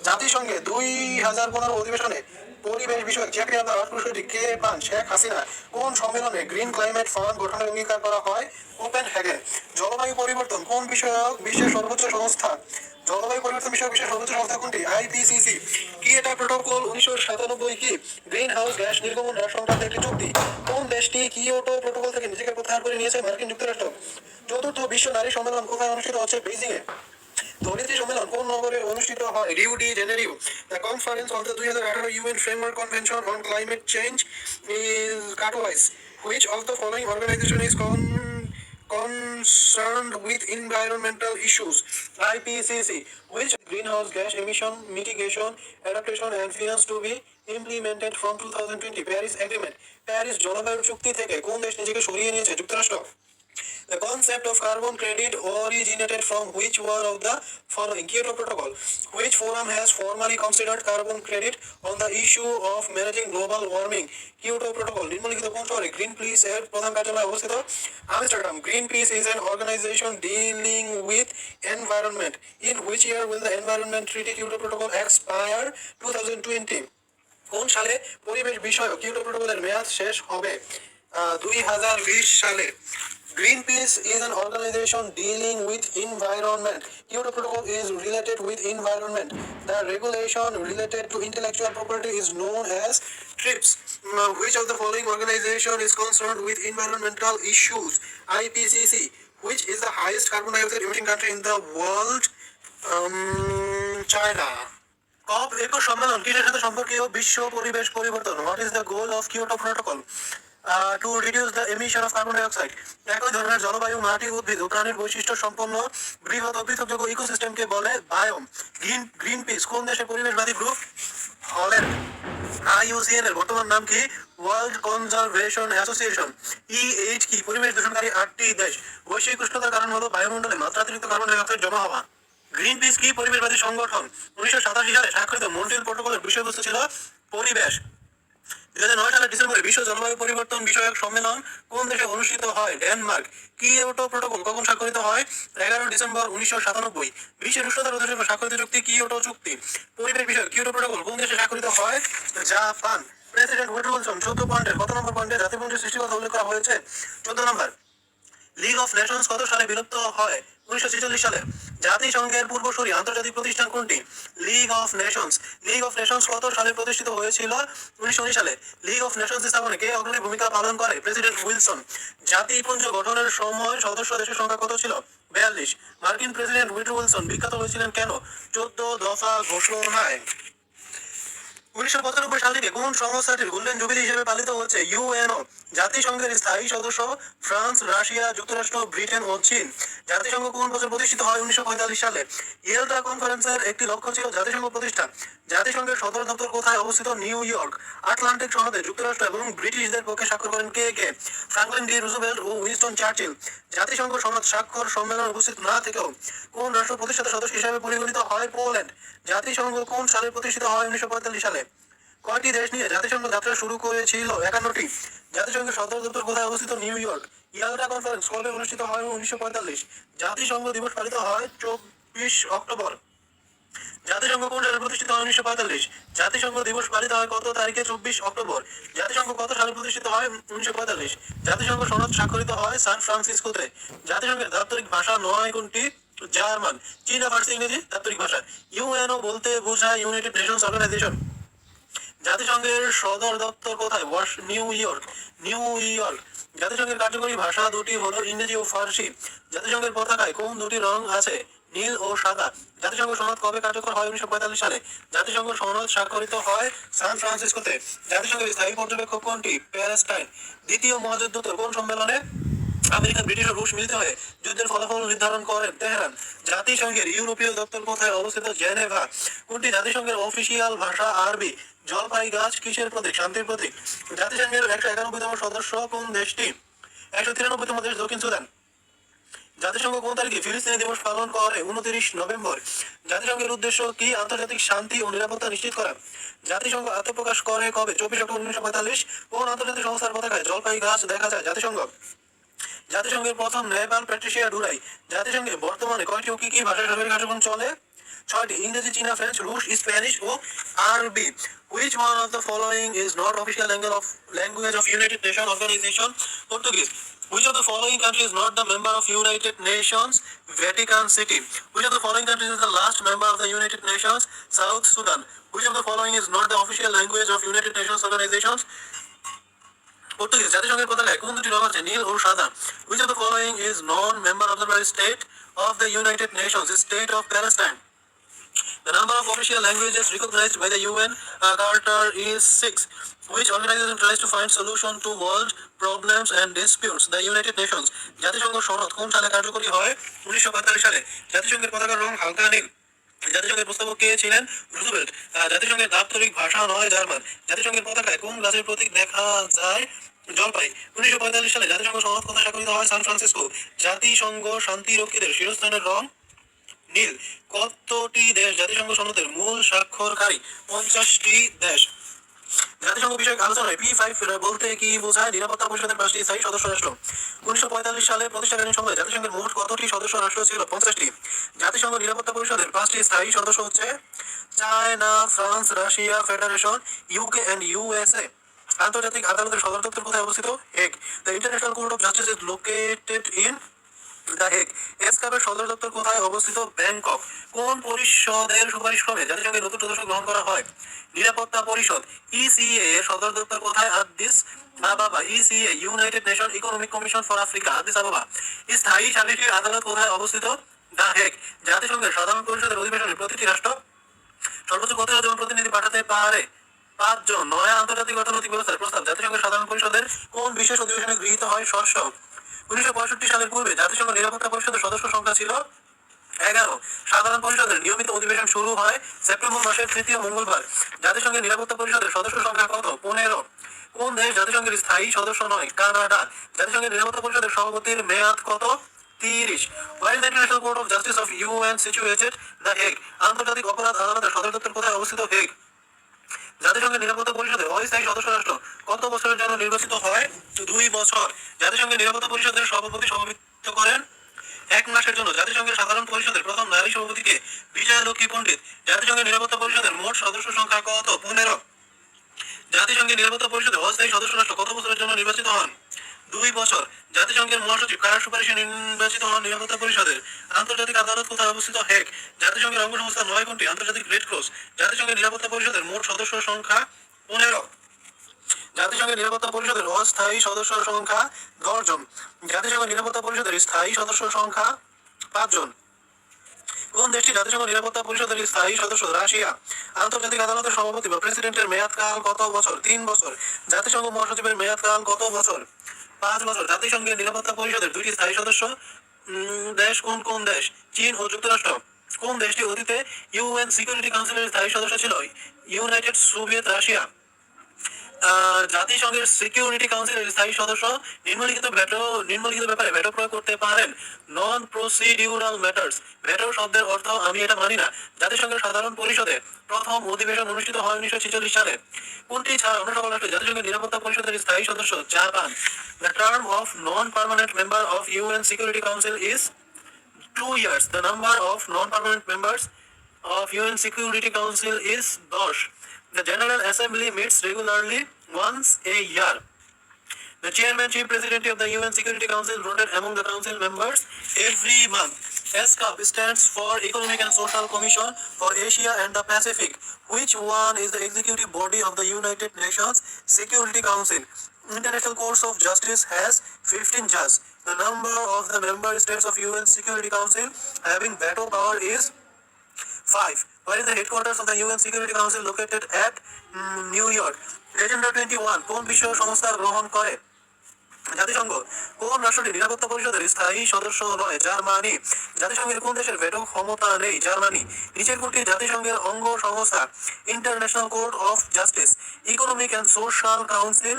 জাতিসংঘে 2015 অধিবেশনে পরিবেশ বিষয়ক চ্যাম্পিয়ন অফ দ্য আর্থ কে পান? শেখ হাসিনা। কোন সম্মেলনে গ্রিন ক্লাইমেট ফান্ড গঠনের অঙ্গীকার করা হয়? কোপেনহেগেন। জলবায়ু পরিবর্তন কোন বিষয়ক বিশ্বের সর্বোচ্চ সংস্থা? জলবায়ু পরিবর্তন বিষয়ক বিশ্বের সর্বোচ্চ সংস্থা কোনটি? আইপিসিসি। কিয়োটো প্রোটোকল 1997 কি? গ্রিন হাউস গ্যাস নির্গমন হ্রাস সংক্রান্ত একটি চুক্তি। কোন দেশটি কিয়োটো প্রোটোকল থেকে নিজেকে প্রত্যাহার করে নিয়েছে? মার্কিন যুক্তরাষ্ট্র। চতুর্থ বিশ্ব নারী সম্মেলন কোথায় অনুষ্ঠিত হচ্ছে? বেইজিং এ। ধরিত্রী সম্মেলন কোন নগরে অনুষ্ঠিত হয়? Rio de Janeiro. The conference of the 2018 UN framework convention on Climate change is Katowice. Which of the following organization is concerned with environmental issues? IPCC. Which greenhouse gas emission mitigation, adaptation and finance to be implemented from 2020? Paris Agreement. Paris জলবায়ু চুক্তি থেকে কোন দেশ নিজেকে সরিয়ে নিয়েছে? যুক্তরাষ্ট্র। The concept of carbon credit originated from which one of the following? Kyoto Protocol. Which forum has formally considered carbon credit on the issue of managing global warming? Kyoto Protocol. নিম্নলিখিত কোন শহরে গ্রিনপিস এর প্রধান কার্যালয় অবস্থিত? Amsterdam. Greenpeace is an organization dealing with environment. In which year will the Environment Treaty Kyoto Protocol expire? 2020. কোন সালে পরিবেশ বিষয়ক কিয়োটো প্রোটোকলের মেয়াদ শেষ হবে? 2020 সালে। Greenpeace is an organization dealing with environment. Kyoto Protocol is related with environment. The regulation related to intellectual property is known as TRIPS. Which of the following organization is concerned with environmental issues? IPCC. Which is the highest carbon dioxide emitting country in the world? China. COP21 সম্মেলন কিসের সাথে সম্পর্কিত? বিশ্ব পরিবেশ পরিবর্তন। What is the goal of Kyoto Protocol? To reduce the emission of carbon dioxide. একই ধরনের জলবায়ু, মাটি, উদ্ভিদ ও প্রাণীর বৈশিষ্ট্য সম্পন্ন বৃহৎ ও পৃথকযোগ্য ইকোসিস্টেমকে বলে বায়োম। গ্রিনপিস কোন দেশের পরিবেশবাদী গ্রুপ? হল্যান্ড। IUCN এর বর্তমান নাম কি? World conservation association. EH কি? পরিবেশ দূষণকারী 8টি দেশ। বৈশ্বিক উষ্ণতার কারণ হলো বায়ুমণ্ডলে মাত্রাতিরিক্ত কার্বন ডাই অক্সাইড জমা হওয়া। গ্রিনপিস কি? পরিবেশবাদী সংগঠন। 1987 সালে স্বাক্ষরিত মন্ট্রিয়াল প্রোটোকলের বিষয়বস্তু ছিল পরিবেশ। 2009 সালের ডিসেম্বরে বিশ্ব জলবায়ু পরিবর্তন বিষয়ক সম্মেলন কোন দেশে অনুষ্ঠিত হয়? ডেনমার্ক। কিয়োটো প্রোটোকল কখন স্বাক্ষরিত হয়? 11 ডিসেম্বর 1997। বিশ্বের উষ্ণতা রোধের জন্য স্বাক্ষরিত চুক্তি কিয়োটো চুক্তি। পরিবেশ বিষয়ক কিয়োটো প্রোটোকল কোন দেশে স্বাক্ষরিত হয়? জাপান। প্রেসিডেন্ট উড্রো উইলসন 14 পয়েন্টের কত নম্বর পয়েন্টে জাতিপুঞ্জের সৃষ্টির কথা উল্লেখ করা হয়েছে? 14 নম্বর। লিগ অফ নেশনস কত সালে বিলুপ্ত হয়? 1946 সালে। জাতিসংঘের পূর্বসূরি আন্তর্জাতিক প্রতিষ্ঠান কোনটি? League of Nations. League of Nations কত সালে প্রতিষ্ঠিত হয়েছিল? 1919 সালে। লিগ অফ নেশনস স্থাপনে কে অগ্রণী ভূমিকা পালন করে? President Wilson. জাতিপুঞ্জ গঠনের সময় সদস্য দেশের সংখ্যা কত ছিল? 42। মার্কিন প্রেসিডেন্ট উড্রো উইলসন বিখ্যাত হয়েছিলেন কেন? 14 দফা ঘোষণায়। 1995 সাল থেকে কোন সংস্থাটির গোল্ডেন জুবিলি হিসেবে পালিত হচ্ছে? ইউএনও। জাতিসংঘের স্থায়ী সদস্য ফ্রান্স, রাশিয়া, যুক্তরাষ্ট্র, ব্রিটেন ও চীন। জাতিসংঘ কোন বছর প্রতিষ্ঠিত হয়? 1945 সালে। ইয়েল্টা কনফারেন্সের একটি লক্ষ্য ছিল জাতিসংঘ প্রতিষ্ঠা। জাতিসংঘের সদর দপ্তর কোথায় অবস্থিত? New York. আটলান্টিক সনদে যুক্তরাষ্ট্র এবং ব্রিটিশদের পক্ষে স্বাক্ষর করেন কে কে? ফ্রাঙ্কলিন ডি রুজভেল্ট ও উইনস্টন চার্চিল। জাতিসংঘ সনদ স্বাক্ষর সম্মেলনে উপস্থিত না থেকেও কোন রাষ্ট্র প্রতিষ্ঠাতা সদস্য হিসেবে পরিগণিত হয়? পোল্যান্ড। জাতিসংঘ কোন সালে প্রতিষ্ঠিত হয়? 1945 সালে। কয়টি দেশ নিয়ে জাতিসংঘ যাত্রা শুরু করেছিল? 51টি। জাতিসংঘের সদর দপ্তর কোথায় অবস্থিত? New York. ইয়ালটা কনফারেন্স কবে অনুষ্ঠিত হয়? 1945। জাতিসংঘ দিবস পালিত হয় 24 অক্টোবর। জাতিসংঘ কোন সালে প্রতিষ্ঠিত হয়? 1945। জাতিসংঘ দিবস পালিত হয় কত তারিখে? 24 অক্টোবর। জাতিসংঘ কত সালে প্রতিষ্ঠিত হয়? 1945। জাতিসংঘ সনদ স্বাক্ষরিত হয় সান ফ্রান্সিসকোতে। জাতিসংঘের দাপ্তরিক ভাষা 9 কোনটি? জার্মান। চীনা, ফার্সি, ইংরেজি দাপ্তরিক ভাষা। ইউএনও বলতে বোঝায় ইউনাইটেড নেশনস অর্গানাইজেশন। জাতিসংঘের সদর দপ্তর কোথায়? New York. New York. জাতিসংঘের কার্যকরী ভাষা দুটি হলো ইংরেজি ও ফার্সি। জাতিসংঘের পতাকায় কোন দুটি রং আছে? নীল ও সাদা। জাতিসংঘ সনদ কবে কার্যকর হয়? 1945 সালে। জাতিসংঘ সনদ স্বাক্ষরিত হয় সান ফ্রান্সিসকোতে। জাতিসংঘের স্থায়ী পর্যবেক্ষক কোনটি? প্যালেস্টাইন। দ্বিতীয় মহাযুদ্ধোত্তর কোন সম্মেলনে আমেরিকা, ব্রিটিশ ও রুশ মিলিত হয়ে যুদ্ধের ফলাফল নির্ধারণ করেন। তেহরান। জাতিসংঘের ইউরোপীয় দপ্তর কোথায় অবস্থিত? জেনেভা। কোনটি জাতিসংঘের অফিসিয়াল ভাষা? আরবি। জলপাই গাছ কিসের প্রতীক? শান্তির প্রতীক। জাতিসংঘের 191তম সদস্য কোন দেশটি? 193তম দেশ দক্ষিণ সুদান। জাতিসংঘ কোন তারিখে ফিলিস্তিনি দিবস পালন করে? 29 নভেম্বর। জাতিসংঘের উদ্দেশ্য কি? আন্তর্জাতিক শান্তি ও নিরাপত্তা নিশ্চিত করা। জাতিসংঘ আত্মপ্রকাশ করে কবে? 24 অক্টোবর 1945। কোন আন্তর্জাতিক সংস্থার পতাকায় জলপাই গাছ দেখা যায়? জাতিসংঘ। জাতিসংঘের প্রথম নেপাল প্যাট্রিশিয়া ডুরাই। জাতিসংঘে বর্তমানে কয়টি ও কি কি ভাষায় সরকারি কার্যক্রম চলে? 6টি। ইংরেজি, চীনা, ফ্রেঞ্চ, রুশ, স্প্যানিশ ও আরবি। Which one of the following is not official language of United Nations Organization? Portuguese. Which of the following country is not the member of United Nations? Vatican City. Which of the following countries is the last member of the United Nations? South Sudan. Which of the following is not the official language of United Nations Organizations? Portuguese. জাতিসংঘের পতাকায় কোন দুটি রং আছে? নীল ও সাদা। Which of the following is non-member observatory state of the United Nations? State of Palestine. The number of official languages recognized by the UN Charter is 6. Which organization tries to find solution to world problems and disputes? The United Nations. জাতিসংঘ সনদ কোন সালে কার্যকরী হয়? 1945 সালে। জাতিসংঘের পতাকার রং হালকা নীল। জাতিসংঘের প্রস্তাবক কে ছিলেন? রুজভেল্ট। জাতিসংঘের দাপ্তরিক ভাষা নয় জার্মান। জাতিসংঘের পতাকায় কোন গাছের প্রতীক দেখা যায়? জলপাই। 1945 সালে জাতিসংঘ সনদ কোথায় স্বাক্ষরিত হয়? San Francisco. জাতিসংঘ শান্তিরক্ষীদের শীর্ষস্থানের রং নীল। কতটি দেশ জাতিসংঘ সনদের মূল স্বাক্ষরকারী? 50টি দেশ। জাতিসংঘ বিষয়ক আলোচনায় P5 বলতে কি বোঝায়? নিরাপত্তা পরিষদের 5টি স্থায়ী সদস্য রাষ্ট্র। 1945 সালে প্রতিষ্ঠাকালীন সময়ে জাতিসংঘের মোট কতটি সদস্য রাষ্ট্র ছিল? 50টি। জাতিসংঘ নিরাপত্তা পরিষদের 5টি স্থায়ী সদস্য হচ্ছে China, France, Russia, Federation, UK and USA. আন্তর্জাতিক আদালতের সদর দপ্তর কোথায় অবস্থিত? Hague. The International Court of Justice is located in the Hague. এসকাবের সদর দপ্তর কোথায় অবস্থিত? ব্যাংকক। কোন পরিষদের সুপারিশ ক্রমে জাতিসংঘের নতুন সদস্য গ্রহণ করা হয়? নিরাপত্তা পরিষদ। ইসিএ এর সদর দপ্তর কোথায়? Addis Ababa. ECA United Nation Economic Commission for Africa, Addis Ababa. স্থায়ী সালিসি আদালত কোথায় অবস্থিত? The Hague. জাতিসংঘের সাধারণ পরিষদের অধিবেশনে প্রতিটি রাষ্ট্র সর্বোচ্চ কত জন প্রতিনিধি পাঠাতে পারে? 5 জন। নয়া আন্তর্জাতিক অর্থনৈতিক ব্যবস্থার প্রস্তাব জাতিসংঘের সাধারণ পরিষদের কোন বিশেষ অধিবেশনে গৃহীত হয়? শস্য। 1965 সালের পূর্বে জাতিসংঘ নিরাপত্তা পরিষদের সদস্য সংখ্যা ছিল 11। সাধারণ পরিষদের নিয়মিত অধিবেশন শুরু হয় সেপ্টেম্বর মাসের 3য় মঙ্গলবার। জাতিসংঘের নিরাপত্তা পরিষদের সদস্য সংখ্যা কত? 15। কোন দেশ জাতিসংঘের স্থায়ী সদস্য নয়? কানাডা। জাতিসংঘের নিরাপত্তা পরিষদের সভাপতির মেয়াদ কত? 30। Where is the International Court of Justice of UN situated? The Hague. আন্তর্জাতিক অপরাধ আদালতের সদর দপ্তর কোথায় অবস্থিত? হেগ। জাতিসংঘের নিরাপত্তা পরিষদের অস্থায়ী সদস্য রাষ্ট্র কত বছরের জন্য নির্বাচিত হয়? 2 বছর। জাতিসংঘের নিরাপত্তা পরিষদের সভাপতি সভাপতিত্ব করেন 1 মাসের জন্য। জাতিসংঘের সাধারণ পরিষদের প্রথম নারী সভাপতিকে? বিজয়ালক্ষ্মী পণ্ডিত। জাতিসংঘের নিরাপত্তা পরিষদের মোট সদস্য সংখ্যা কত? 15। জাতিসংঘের নিরাপত্তা পরিষদের অস্থায়ী সদস্য রাষ্ট্র কত বছরের জন্য নির্বাচিত হন? 2 বছর। জাতিসংঘের মহাসচিব কার সুপারিশে নির্বাচিত হন নিরাপত্তা পরিষদের? আন্তর্জাতিক আদালত কোথায় অবস্থিত? হেগ। জাতিসংঘের অঙ্গ সংস্থা 9 কোনটি? আন্তর্জাতিক রেড ক্রস। জাতিসংঘের নিরাপত্তা পরিষদের মোট সদস্য সংখ্যা 15। জাতিসংঘের নিরাপত্তা পরিষদের অস্থায়ী সদস্য সংখ্যা 10 জন। জাতিসংঘ নিরাপত্তা পরিষদের স্থায়ী সদস্য সংখ্যা 5 জন। কোন দেশটি জাতিসংঘ নিরাপত্তা পরিষদের স্থায়ী সদস্য? রাশিয়া। আন্তর্জাতিক আদালতের সভাপতি বা প্রেসিডেন্টের মেয়াদকাল কত বছর? 3 বছর। জাতিসংঘ মহাসচিবের মেয়াদকাল কত বছর? 5 বছর। জাতিসংঘের নিরাপত্তা পরিষদের 2টি স্থায়ী সদস্য দেশ কোন কোন দেশ? চীন ও যুক্তরাষ্ট্র। কোন দেশটি অতীতে ইউএন সিকিউরিটি কাউন্সিলের স্থায়ী সদস্য ছিল? United Soviet Russia. জাতিসংঘের সিকিউরিটি কাউন্সিলের স্থায়ী সদস্য নিম্নলিখিত ব্যাপারে ভেটো প্রয়োগ করতে পারেন? নন প্রসিডিউরাল ম্যাটার্স। ভেটো শব্দের অর্থ আমি এটা মানি না। জাতিসংঘের সাধারণ পরিষদে প্রথম অধিবেশন অনুষ্ঠিত হয় 1946 সালে। কোনটি ছাড়া অন্য সকল রাষ্ট্র জাতিসংঘের নিরাপত্তা পরিষদের স্থায়ী সদস্য? Japan. The term of non-permanent member of UN Security Council is 2 years. The number of non-permanent members of UN Security Council is 10. The General Assembly meets regularly once a year. The chairman, chief president of the UN Security Council voted among the council members every month. ESCAP stands for Economic and Social Commission for Asia and the Pacific. Which one is the executive body of the United Nations Security Council? International Court of Justice has 15 judges. The number of the member states of UN Security Council having veto power is 5. Where is the headquarters of the UN Security Council located at New York? Agenda 21 কোন বিশ্ব সংস্থা গ্রহণ করে? জাতিসংঘ কোন রাষ্ট্রটি নিরাপত্তা পরিষদের স্থায়ী সদস্য নয়? জার্মানি। জাতিসংঘের কোন দেশের ভেটো ক্ষমতা নেই? জার্মানি। নিচের কোনটি জাতিসংঘের অঙ্গ সংস্থা? International Court of Justice, Economic and Social Council,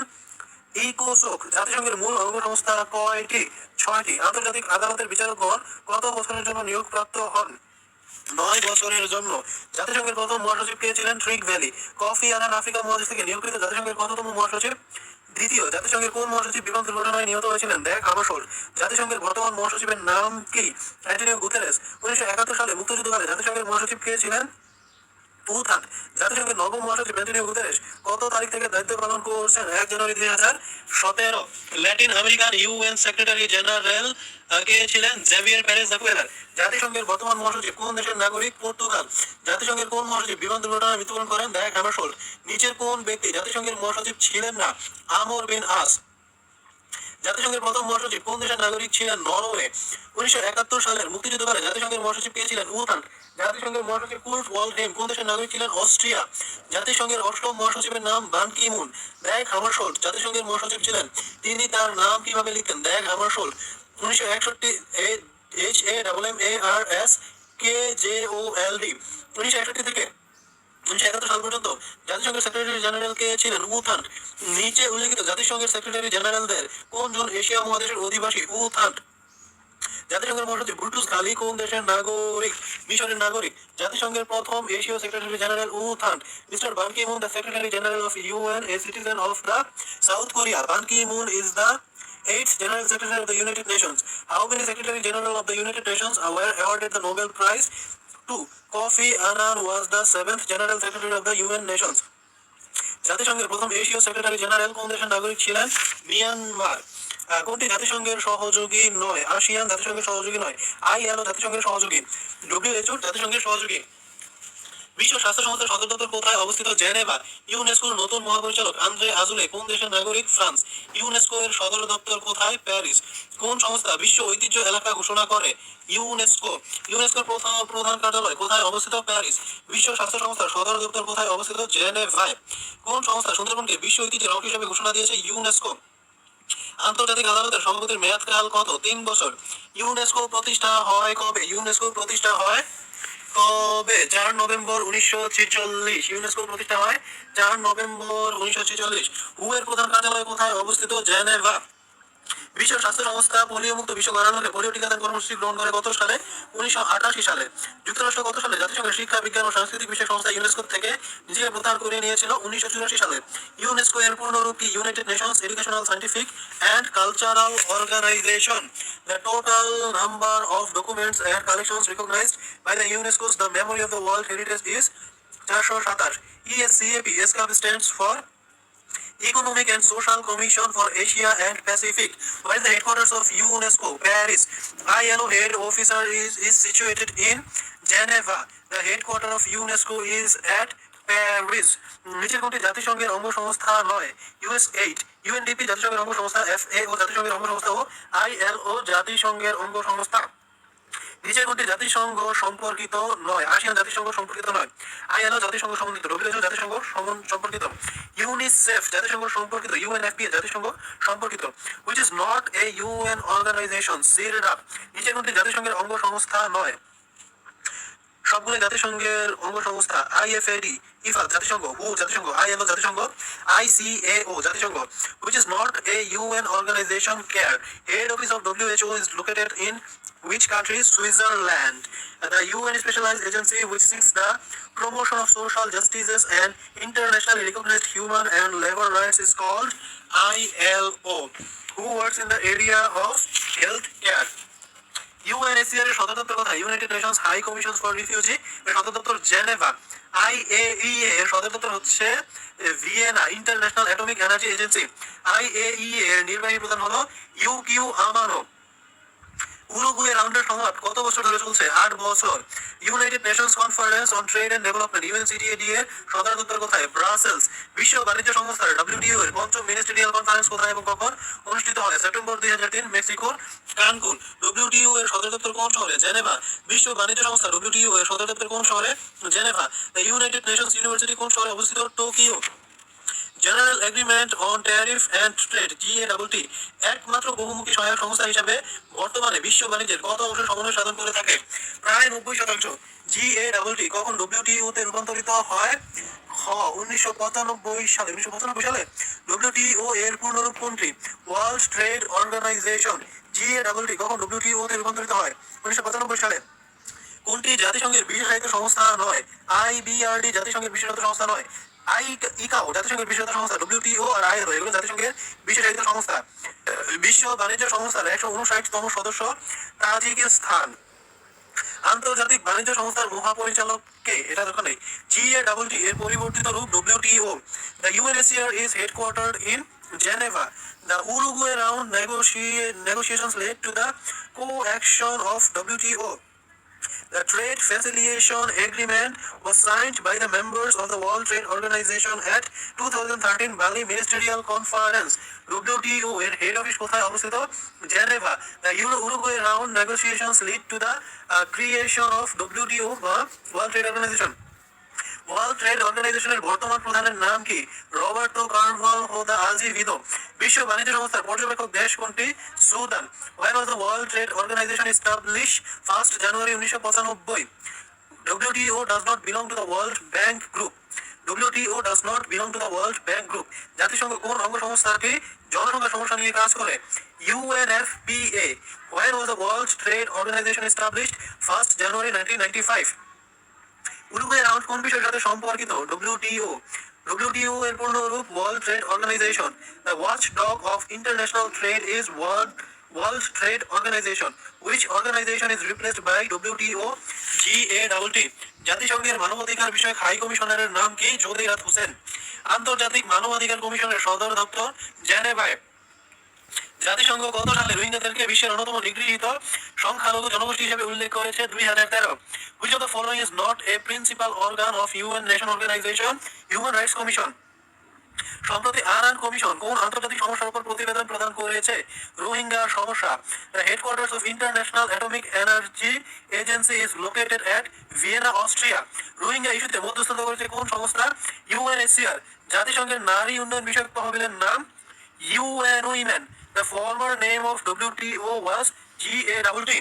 ইকোসোক। জাতিসংঘের মূল অঙ্গ সংস্থা কয়টি? 6টি। আন্তর্জাতিক আদালতের বিচারকগণ কত বছরের জন্য নিয়োগপ্রাপ্ত হন? 9 বছরের জন্য। জাতিসংঘের প্রথম মহাসচিব কে ছিলেন? Trygve Lie. Kofi Annan Africa মহাদেশ থেকে নিয়োগকৃত জাতিসংঘের কততম মহাসচিব? দ্বিতীয়। জাতিসংঘের কোন মহাসচিব বিমান দুর্ঘটনায় নিহত হয়েছিলেন? Dag Hammarskjold. জাতিসংঘের বর্তমান মহাসচিবের নাম কি? Antonio Guterres. 1971 সালে মুক্তিযুদ্ধকালে জাতিসংঘের মহাসচিব কে ছিলেন? উথান। জাতিসংঘের নবম মহাসচিব অ্যান্টোনিও গুতেরেস কত তারিখ থেকে দায়িত্ব পালন করছেন? 1 জানুয়ারি 2017। Latin American UN secretary general কে ছিলেন? Javier Perez de Cuellar. জাতিসংঘের বর্তমান মহাসচিব কোন দেশের নাগরিক? পর্তুগাল। জাতিসংঘের কোন মহাসচিব বিমান দুর্ঘটনায় মৃত্যুবরণ করেন? Dag Hammarskjold. নিচের কোন ব্যক্তি জাতিসংঘের মহাসচিব ছিলেন না? আমর বিন আস। জাতিসংঘের প্রথম মহাসচিব কোন দেশের নাগরিক ছিলেন? নরওয়ে। 1971 সালের মুক্তিযুদ্ধকালে জাতিসংঘের মহাসচিব কে ছিলেন? উথান। জাতিসংঘের মহাসচিব কুর্ট ওয়ালহেইম কোন দেশের নাগরিক ছিলেন? অস্ট্রিয়া। জাতিসংঘের অষ্টম মহাসচিবের নাম বান কি মুন। ড্যাগ হামারশোল্ড জাতিসংঘের মহাসচিব ছিলেন। তিনি তার নাম কিভাবে লিখতেন? Dag Hammarskjold. 1961 HAMMARS KJOLD। 1961 থেকে 1971 সাল পর্যন্ত জাতিসংঘের সেক্রেটারি জেনারেল কে ছিলেন? উথান। নিচে উল্লেখিত জাতিসংঘের সেক্রেটারি জেনারেলদের কোন জন এশিয়া মহাদেশের অধিবাসী? উথান। জাতিসংঘের মহাসচিব বুলটুস গালি কোন দেশের নাগরিক? মিশরের নাগরিক। জাতিসংঘের প্রথম এশীয় secretary general U Thant. Mister Ban Ki Moon, the secretary general of UN, a citizen of the South Korea. Ban Ki Moon is the 8th General Secretary of the United Nations. How many Secretary General of the United Nations were awarded the Nobel Prize? 2. Kofi Annan was the 7th General Secretary of the UN Nations. জাতিসংঘের প্রথম এশীয় secretary general কোন দেশের নাগরিক ছিলেন? Myanmar. কোনটি জাতিসংঘের সহযোগী নয়? আসিয়ান জাতিসংঘের সহযোগী নয়। ILO জাতিসংঘের সহযোগী। WHO জাতিসংঘের সহযোগী। বিশ্ব স্বাস্থ্য সংস্থার সদর দপ্তর কোথায় অবস্থিত? জেনেভা। ইউনেস্কোর নতুন মহাপরিচালক আন্দ্রে আজুলে কোন দেশের নাগরিক? ফ্রান্স। ইউনেস্কো এর সদর দপ্তর কোথায়? প্যারিস। কোন সংস্থা বিশ্ব ঐতিহ্য এলাকা ঘোষণা করে? ইউনেস্কো। ইউনেস্কোর প্রধান কার্যালয় কোথায় অবস্থিত? প্যারিস। বিশ্ব স্বাস্থ্য সংস্থার সদর দপ্তর কোথায় অবস্থিত? জেনেভায়। কোন সংস্থা সুন্দরবনকে বিশ্ব ঐতিহ্যের অংশ হিসেবে ঘোষণা দিয়েছে? ইউনেস্কো। আন্তর্জাতিক আদালতের সভাপতির মেয়াদকাল কত? 3 বছর। ইউনেস্কো প্রতিষ্ঠা হয় কবে? ইউনেস্কো প্রতিষ্ঠা হয় কবে? 4 নভেম্বর 1946। ইউনেস্কো প্রতিষ্ঠা হয় 4 নভেম্বর 1946। হু এর প্রধান কার্যালয় কোথায় অবস্থিত? জেনেভা। বিশ্ব স্বাস্থ্য সংস্থা পোলিও মুক্ত বিশ্ব গড়ানোকে পোলিও টিকাদান কর্মসূচি গ্রহণ করে কত সালে? 1988 সালে। যুক্তরাষ্ট্র কত সালে জাতিসংঘের শিক্ষা, বিজ্ঞান ও সাংস্কৃতিক বিষয়ক সংস্থা ইউনেস্কো থেকে নিজেকে প্রত্যাহার করে নিয়েছিল? 1984 সালে। ইউনেস্কো এর পূর্ণরূপ কি? United Nations educational, scientific and cultural organisation. The total number of documents and collections recognized by the UNESCO the Memory of the World Heritage is 427. ESCAP stands for Economic and Social Commission for Asia and Pacific. Where is the headquarters of UNESCO? Paris. ILO head officer is situated in Geneva. The headquarters of UNESCO is at Paris. নিচের কোনটি জাতিসংঘের অঙ্গ সংস্থা নয়? US8, UNDP জাতিসংঘের অঙ্গ সংস্থা, FAO জাতিসংঘের অঙ্গ সংস্থা ও ILO জাতিসংঘের অঙ্গ সংস্থা। নিচের কোনটি জাতিসংঘ সম্পর্কিত নয়? আসিয়ান জাতিসংঘ সম্পর্কিত নয়। ILO জাতিসংঘ সম্পর্কিত। WHO জাতিসংঘ সম্পর্কিত। ইউনিসেফ জাতিসংঘ সম্পর্কিত। UNFPA জাতিসংঘ সম্পর্কিত। Which is not a UN organization? CIRDA। নিচের কোনটি জাতিসংঘের অঙ্গ সংস্থা নয়? সবগুলো জাতিসংঘের অঙ্গ সংস্থা। IFAD ইফাদ জাতিসংঘ, WHO জাতিসংঘ, ILO জাতিসংঘ, ICAO জাতিসংঘ। Which is not a UN organization? CARE। Head office of WHO is located in which country? Switzerland. The UN specialized agency which seeks the promotion of social justices and internationally recognized human and labor rights is called ILO. Who works in the area of health care? UNHCR এর সদর দপ্তর কোথায়? United Nations high commission for refugee এর সদর দপ্তর Geneva. IAEA এর সদর দপ্তর হচ্ছে Vienna. International atomic energy agency. IAEA এর নির্বাহী প্রধান হলো ইউকিউ আমানো। উরুগুয়ে রাউন্ডের সংলাপ কত বছর ধরে চলছে? 8 বছর। United Nations conference on trade and development UNCTAD এর সদর দপ্তর কোথায়? ব্রাসেলস। বিশ্ব বাণিজ্য সংস্থার WTO এর পঞ্চম মিনিস্ট্রিয়াল কনফারেন্স কোথায় এবং কখন অনুষ্ঠিত হয়? সেপ্টেম্বর 2003 মেক্সিকোর কানকুন। WTO এর সদর দপ্তর কোন শহরে? জেনেভা। বিশ্ব বাণিজ্য সংস্থা WTO এর সদর দপ্তর কোন শহরে? Geneva. The United Nations university কোন শহরে অবস্থিত? Tokyo. General agreement on tariff and trade GATT একমাত্র বহুমুখী সহায়ক সংস্থা হিসাবে বর্তমানে বিশ্ব বাণিজ্যের কত অংশ সমন্বয় সাধন করে থাকে? প্রায় 90%। GATT কখন WTO তে রূপান্তরিত হয়? খ 1995 সালে। WTO এর পূর্ণরূপ কোনটি? World trade organisation. GATT কখন WTO তে রূপান্তরিত হয়? 1995 সালে। কোনটি জাতিসংঘের বিশেষায়িত সংস্থা নয়? IBRD জাতিসংঘের বিশেষায়িত সংস্থা নয়। ইকাও জাতিসংঘের বিশেষায়িত সংস্থা। WTO আর ILO এগুলো জাতিসংঘের বিশেষায়িত সংস্থা। বিশ্ব বাণিজ্য সংস্থার 159তম সদস্য তাজিকিস্তান। আন্তর্জাতিক বাণিজ্য সংস্থার মহাপরিচালক কে? এটা দরকার নেই। GATT এর পরিবর্তিত রূপ WTO। The UNHCR is headquartered in Geneva. The Uruguay round negotiations led to the co-action of WTO. The Trade Facilitation Agreement was signed by the members of the World Trade Organization at 2013 Bali Ministerial Conference. WTO এর head office কোথায় অবস্থিত? Geneva. The Uruguay round negotiations lead to the creation of WTO বা World Trade Organization. World trade অর্গানাইজেশনের বর্তমান প্রধানের নাম কি? Roberto কারভালহো দা আজেভিদো। বিশ্ব বাণিজ্য সংস্থার পর্যবেক্ষক দেশ কোনটি? Sudan. When was the World Trade Organization established? 1 জানুয়ারি 1995। WTO does not belong to the World Bank Group. WTO does not belong to the World Bank Group. জাতিসংঘ কোন অঙ্গ সংস্থাটি জনসংখ্যা সমস্যা নিয়ে কাজ করে? UNFPA. When was the World Trade Organization established? 1 জানুয়ারি 1995। উরুগুয়ে রাউন্ড কোন বিষয়ের সাথে সম্পর্কিত? WTO। WTO এর পূর্ণরূপ World trade Organization. The watchdog of international trade is World trade Organization. Which organization is replaced by WTO? GATT। জাতিসংঘের মানবাধিকার বিষয়ক হাই কমিশনারের নাম কি? জোদেরাত হোসেন। আন্তর্জাতিক মানবাধিকার কমিশনের সদর দপ্তর জেনেভায়। জাতিসংঘ কত সালে রোহিঙ্গাদেরকে বিশ্বের অন্যতম নিগৃহীত সংখ্যালঘু জনগোষ্ঠী হিসেবে উল্লেখ করেছে? 2013। Which of the following is not a principal organ of UN Nation Organization? Human Rights Commission. সম্প্রতি আরান কমিশন কোন আন্তর্জাতিক সমস্যার উপর প্রতিবেদন প্রদান করেছে? রোহিঙ্গা সমস্যা। The headquarters of International Atomic Energy Agency is located at Vienna, Austria. Rohingya ইস্যুতে মধ্যস্থতা করেছে কোন সংস্থা? UNHCR। জাতিসংঘের নারী উন্নয়ন বিষয়ক তহবিলের নাম? UN Women. The former name of WTO was GATT.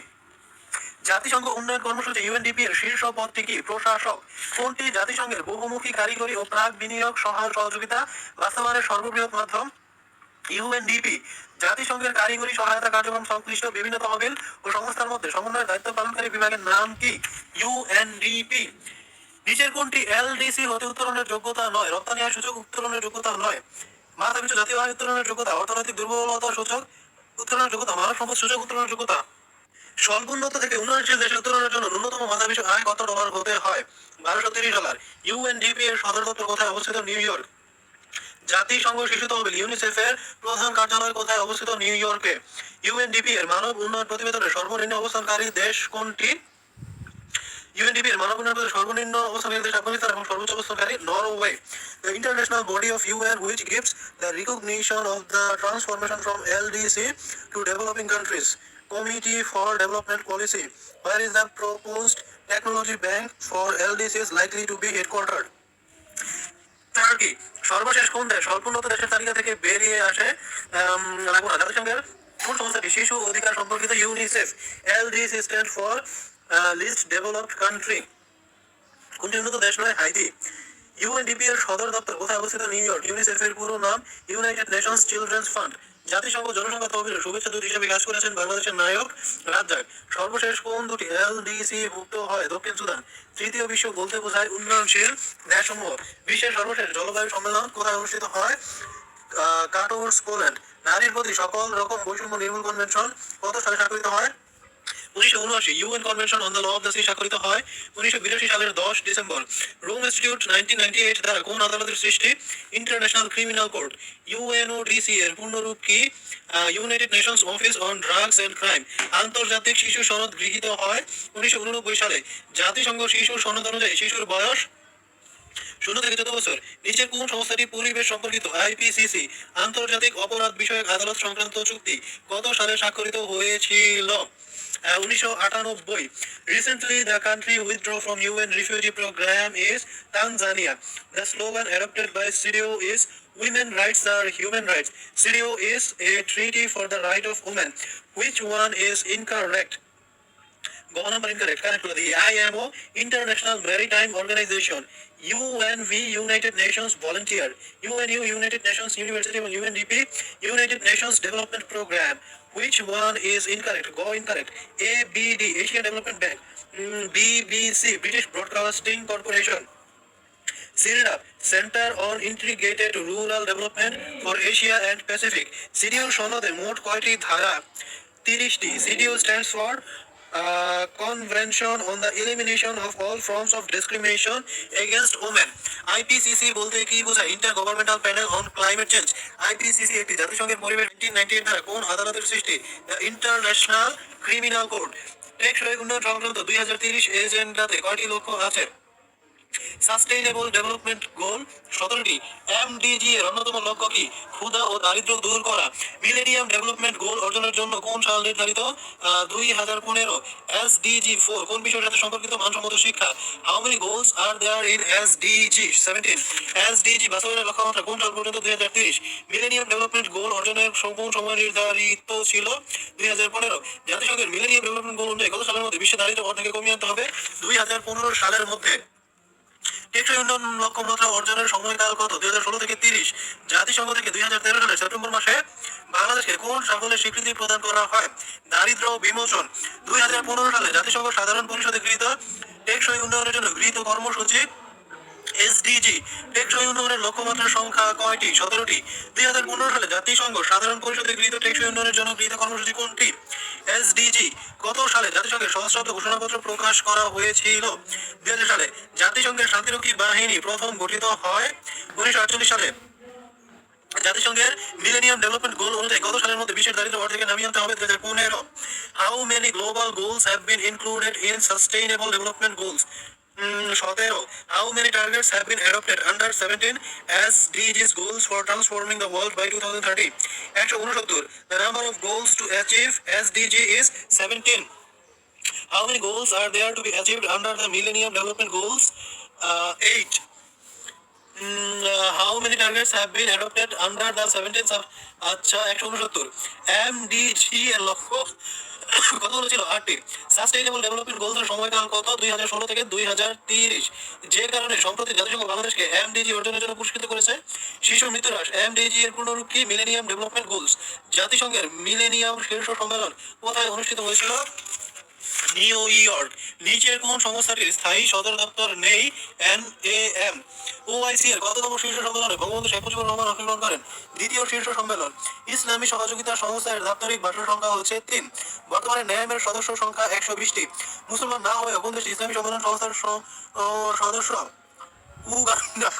জাতিসংঘ উন্নয়ন কর্মসূচি UNDP এর শীর্ষ পদটি কি? প্রশাসক। কোনটি জাতিসংঘের বহুমুখী কারিগরি ও প্রাক বিনিয়োগ সহযোগিতা বাস্তবায়নের সর্ববৃহৎ মাধ্যম? UNDP। জাতিসংঘের কারিগরি সহায়তা কার্যক্রম সংশ্লিষ্ট বিভিন্ন তহবিল ও সংস্থার মধ্যে সমন্বয়ের দায়িত্ব পালনকারী বিভাগের নাম কি? UNDP। নিচের কোনটি LDC হতে উত্তোলনের যোগ্যতা নয়? রপ্তানি আয় সূচক উত্তোলনের যোগ্যতা নয়। মাথাপিছু জাতীয় আয় উত্তোলনের যোগ্যতা, অর্থনৈতিক দুর্বলতা সূচক উত্তোলনের যোগ্যতা, মানব সম্পদ সূচক উত্তোলনের যোগ্যতা। স্বল্পোন্নত থেকে উন্নয়নশীল দেশে উত্তোলনের জন্য ন্যূনতম মাথাপিছু আয় কত ডলার হতে হয়? $1230। UNDP এর সদর দপ্তর কোথায় অবস্থিত? New York. জাতিসংঘ শিশু তহবিল ইউনিসেফ এর প্রধান কার্যালয় কোথায় অবস্থিত? নিউ ইয়র্কে। UNDP এর মানব উন্নয়ন প্রতিবেদনের সর্বনিম্ন অবস্থানকারী দেশ কোনটি? UNDP এর মানব উন্নয়ন সর্বনিম্ন অবস্থানকারী দেশ আফগানিস্তান এবং সর্বোচ্চ অবস্থানকারী Norway. The international body of UN which gives the recognition of the transformation from LDC to developing countries. Committee for Development Policy. Where is the proposed technology bank for LDCs likely to be headquartered? Turkey. সর্বশেষ কোন দেশ স্বল্পোন্নত দেশের তালিকা থেকে বেরিয়ে আসে? লাগবে না। জাতিসংঘের কোন সংস্থাটি শিশু অধিকার সম্পর্কিত? UNICEF. LDC stand for least developed country. কোনটি উন্নত দেশ নয়? হাইতি। UNDP এর সদর দপ্তর কোথায় অবস্থিত? New York. ইউনিসেফ এর পুরো নাম ইউনাইটেড নেশনস চিলড্রেন্স ফান্ড। জাতিসংঘ জনসংখ্যা তহবিলের শুভেচ্ছা দূত হিসেবে কাজ করেছেন বাংলাদেশের নায়ক রাজ্জাক। সর্বশেষ কোন দুটি LDC ভুক্ত হয়? দক্ষিণ সুদান। তৃতীয় বিশ্ব বলতে বোঝায় উন্নয়নশীল দেশসমূহ। বিশ্বের সর্বশেষ জলবায়ু সম্মেলন কোথায় অনুষ্ঠিত হয়? কাটোর্স, পোল্যান্ড। নারীর প্রতি সকল রকম বৈষম্য নির্মূল কনভেনশন কত সালে স্বাক্ষরিত হয়? 1979। UN convention on the law of the sea স্বাক্ষরিত হয় 1982 সালের 10 ডিসেম্বর। রোম ইনস্টিটিউট 1998 দ্বারা কোন আদালতের সৃষ্টি? International Criminal court. UNODC এর পূর্ণরূপ কি? United Nations office on drugs and crime. আন্তর্জাতিক শিশু সনদ গৃহীত হয় 1989 সালে। জাতিসংঘ শিশু সনদ অনুযায়ী শিশুর বয়স 0 থেকে 14 বছর। নিচের কোন সংস্থাটি পরিবেশ সম্পর্কিত? IPCC। আন্তর্জাতিক অপরাধ বিষয়ক আদালত সংক্রান্ত চুক্তি কত সালে স্বাক্ষরিত হয়েছিল? 1998। Recently, the country withdrew from UN refugee program is Tanzania. The slogan adopted by CDO is Women rights are human rights. CDO is a treaty for the right of women. Which one is incorrect? Go number incorrect. Correct to the IMO, International Maritime Organization. UNV, United Nations Volunteer. UNU, United Nations University, UNDP, United Nations Development Program. Which one is incorrect? Go incorrect. ABD, Asian Development Bank. BBC, British Broadcasting Corporation. CIRDA, Center on Integrated Rural Development for Asia and Pacific. CDO সনদে মোট কয়টি ধারা? 30টি। CDO stands for Convention on the Elimination of All Forms of Discrimination Against Women. IPCC বলতে কি বোঝায়? Intergovernmental Panel on Climate Change. IPCC একটি জাতিসংঘের পরিবেশ 1998 দ্বারা কোন আদালতের সৃষ্টি? The International Criminal Court. টেকসই উন্নয়ন সংক্রান্ত 2030 এজেন্ডাতে কয়টি লক্ষ্য আছে? সাস্টেইনেবল ডেভেলপমেন্ট গোল 17টি। এমডিজি এর অন্যতম লক্ষ্য কি? ক্ষুধা ও দারিদ্র্য দূর করা। মিলেনিয়াম ডেভেলপমেন্ট গোল অর্জনের জন্য কোন সাল নির্ধারিত? 2015। এসডিজি 4 কোন বিষয়ের সাথে সম্পর্কিত? মানসম্মত শিক্ষা। How many goals are there in SDG 17? SDG বাস্তবায়নের লক্ষ্যমাত্রা কোন সাল পর্যন্ত? 2030। মিলেনিয়াম ডেভেলপমেন্ট গোল অর্জনের কোন সময় নির্ধারিত ছিল? 2015। জাতিসংঘের মিলেনিয়াম ডেভেলপমেন্ট গোল অনুযায়ী কত সালের মধ্যে বিশ্বের দারিদ্র্য অর্ধেকে কমিয়ে আনতে হবে? 2015 সালের মধ্যে। টেকসই উন্নয়ন লক্ষ্যমাত্রা অর্জনের সময়কাল কত? 2016 থেকে 30। জাতিসংঘ থেকে 2013 সালের সেপ্টেম্বর মাসে বাংলাদেশকে কোন সাফল্যের স্বীকৃতি প্রদান করা হয়? দারিদ্র্য বিমোচন। 2015 সালে জাতিসংঘ সাধারণ পরিষদে গৃহীত টেকসই উন্নয়নের জন্য গৃহীত কর্মসূচি এসডিজি। টেকসই উন্নয়নের লক্ষ্যমাত্রার সংখ্যা কয়টি? 17টি। 2015 সালে জাতিসংঘ সাধারণ পরিষদে গৃহীত টেকসই উন্নয়নের জন্য গৃহীত কর্মসূচি কোনটি? এসডিজি। কত সালে জাতিসংঘের সহস্রাব্দ ঘোষণাপত্র প্রকাশ করা হয়েছিল? 2000 সালে। জাতিসংঘের শান্তিরক্ষী বাহিনী প্রথম গঠিত হয় 1948 সালে। জাতিসংঘের মিলেনিয়াম ডেভেলপমেন্ট গোল অনুযায়ী কত সালের মধ্যে বিশ্বের দারিদ্র্য অর্ধেকে নামিয়ে আনতে হবে? 2015। How many global goals have been included in sustainable development goals? 17। How many targets have been adopted under 17 SDGs goals for transforming the world by 2030? 169. The number of goals to achieve SDG is 17. How many goals are there to be achieved under the Millennium Development Goals? 8. How many targets have been adopted under the 17th of আচ্ছা 169 MDG এর লক্ষ্য কতগুলো ছিল? 8টি। Sustainable development গোলসের সময়কাল কত? 2016 থেকে 2030। যে কারণে সম্প্রতি জাতিসংঘ বাংলাদেশকে এমডিজি অর্জনের জন্য পুরস্কৃত করেছে। শিশু মৃত্যু হ্রাস। এমডিজি এর পূর্ণরূপ কি? Millennium development goals. জাতিসংঘের মিলেনিয়াম শীর্ষ সম্মেলন কোথায় অনুষ্ঠিত হয়েছিল? New York. নিচের কোন সংস্থাটির স্থায়ী সদর দপ্তর নেই? এনএএম। ওআইসি এর কততম শীর্ষ সম্মেলনে বঙ্গবন্ধু শেখ মুজিবুর রহমান অংশগ্রহণ করেন? দ্বিতীয় শীর্ষ সম্মেলন। ইসলামী সহযোগিতা সংস্থার দাপ্তরিক ভাষা সংখ্যা হচ্ছে 3। বর্তমানে ন্যামের সদস্য সংখ্যা 120টি। মুসলমান না হয়ে কোন দেশটি ইসলামী সম্মেলন সংস্থার সদস্য? উগান্ডা।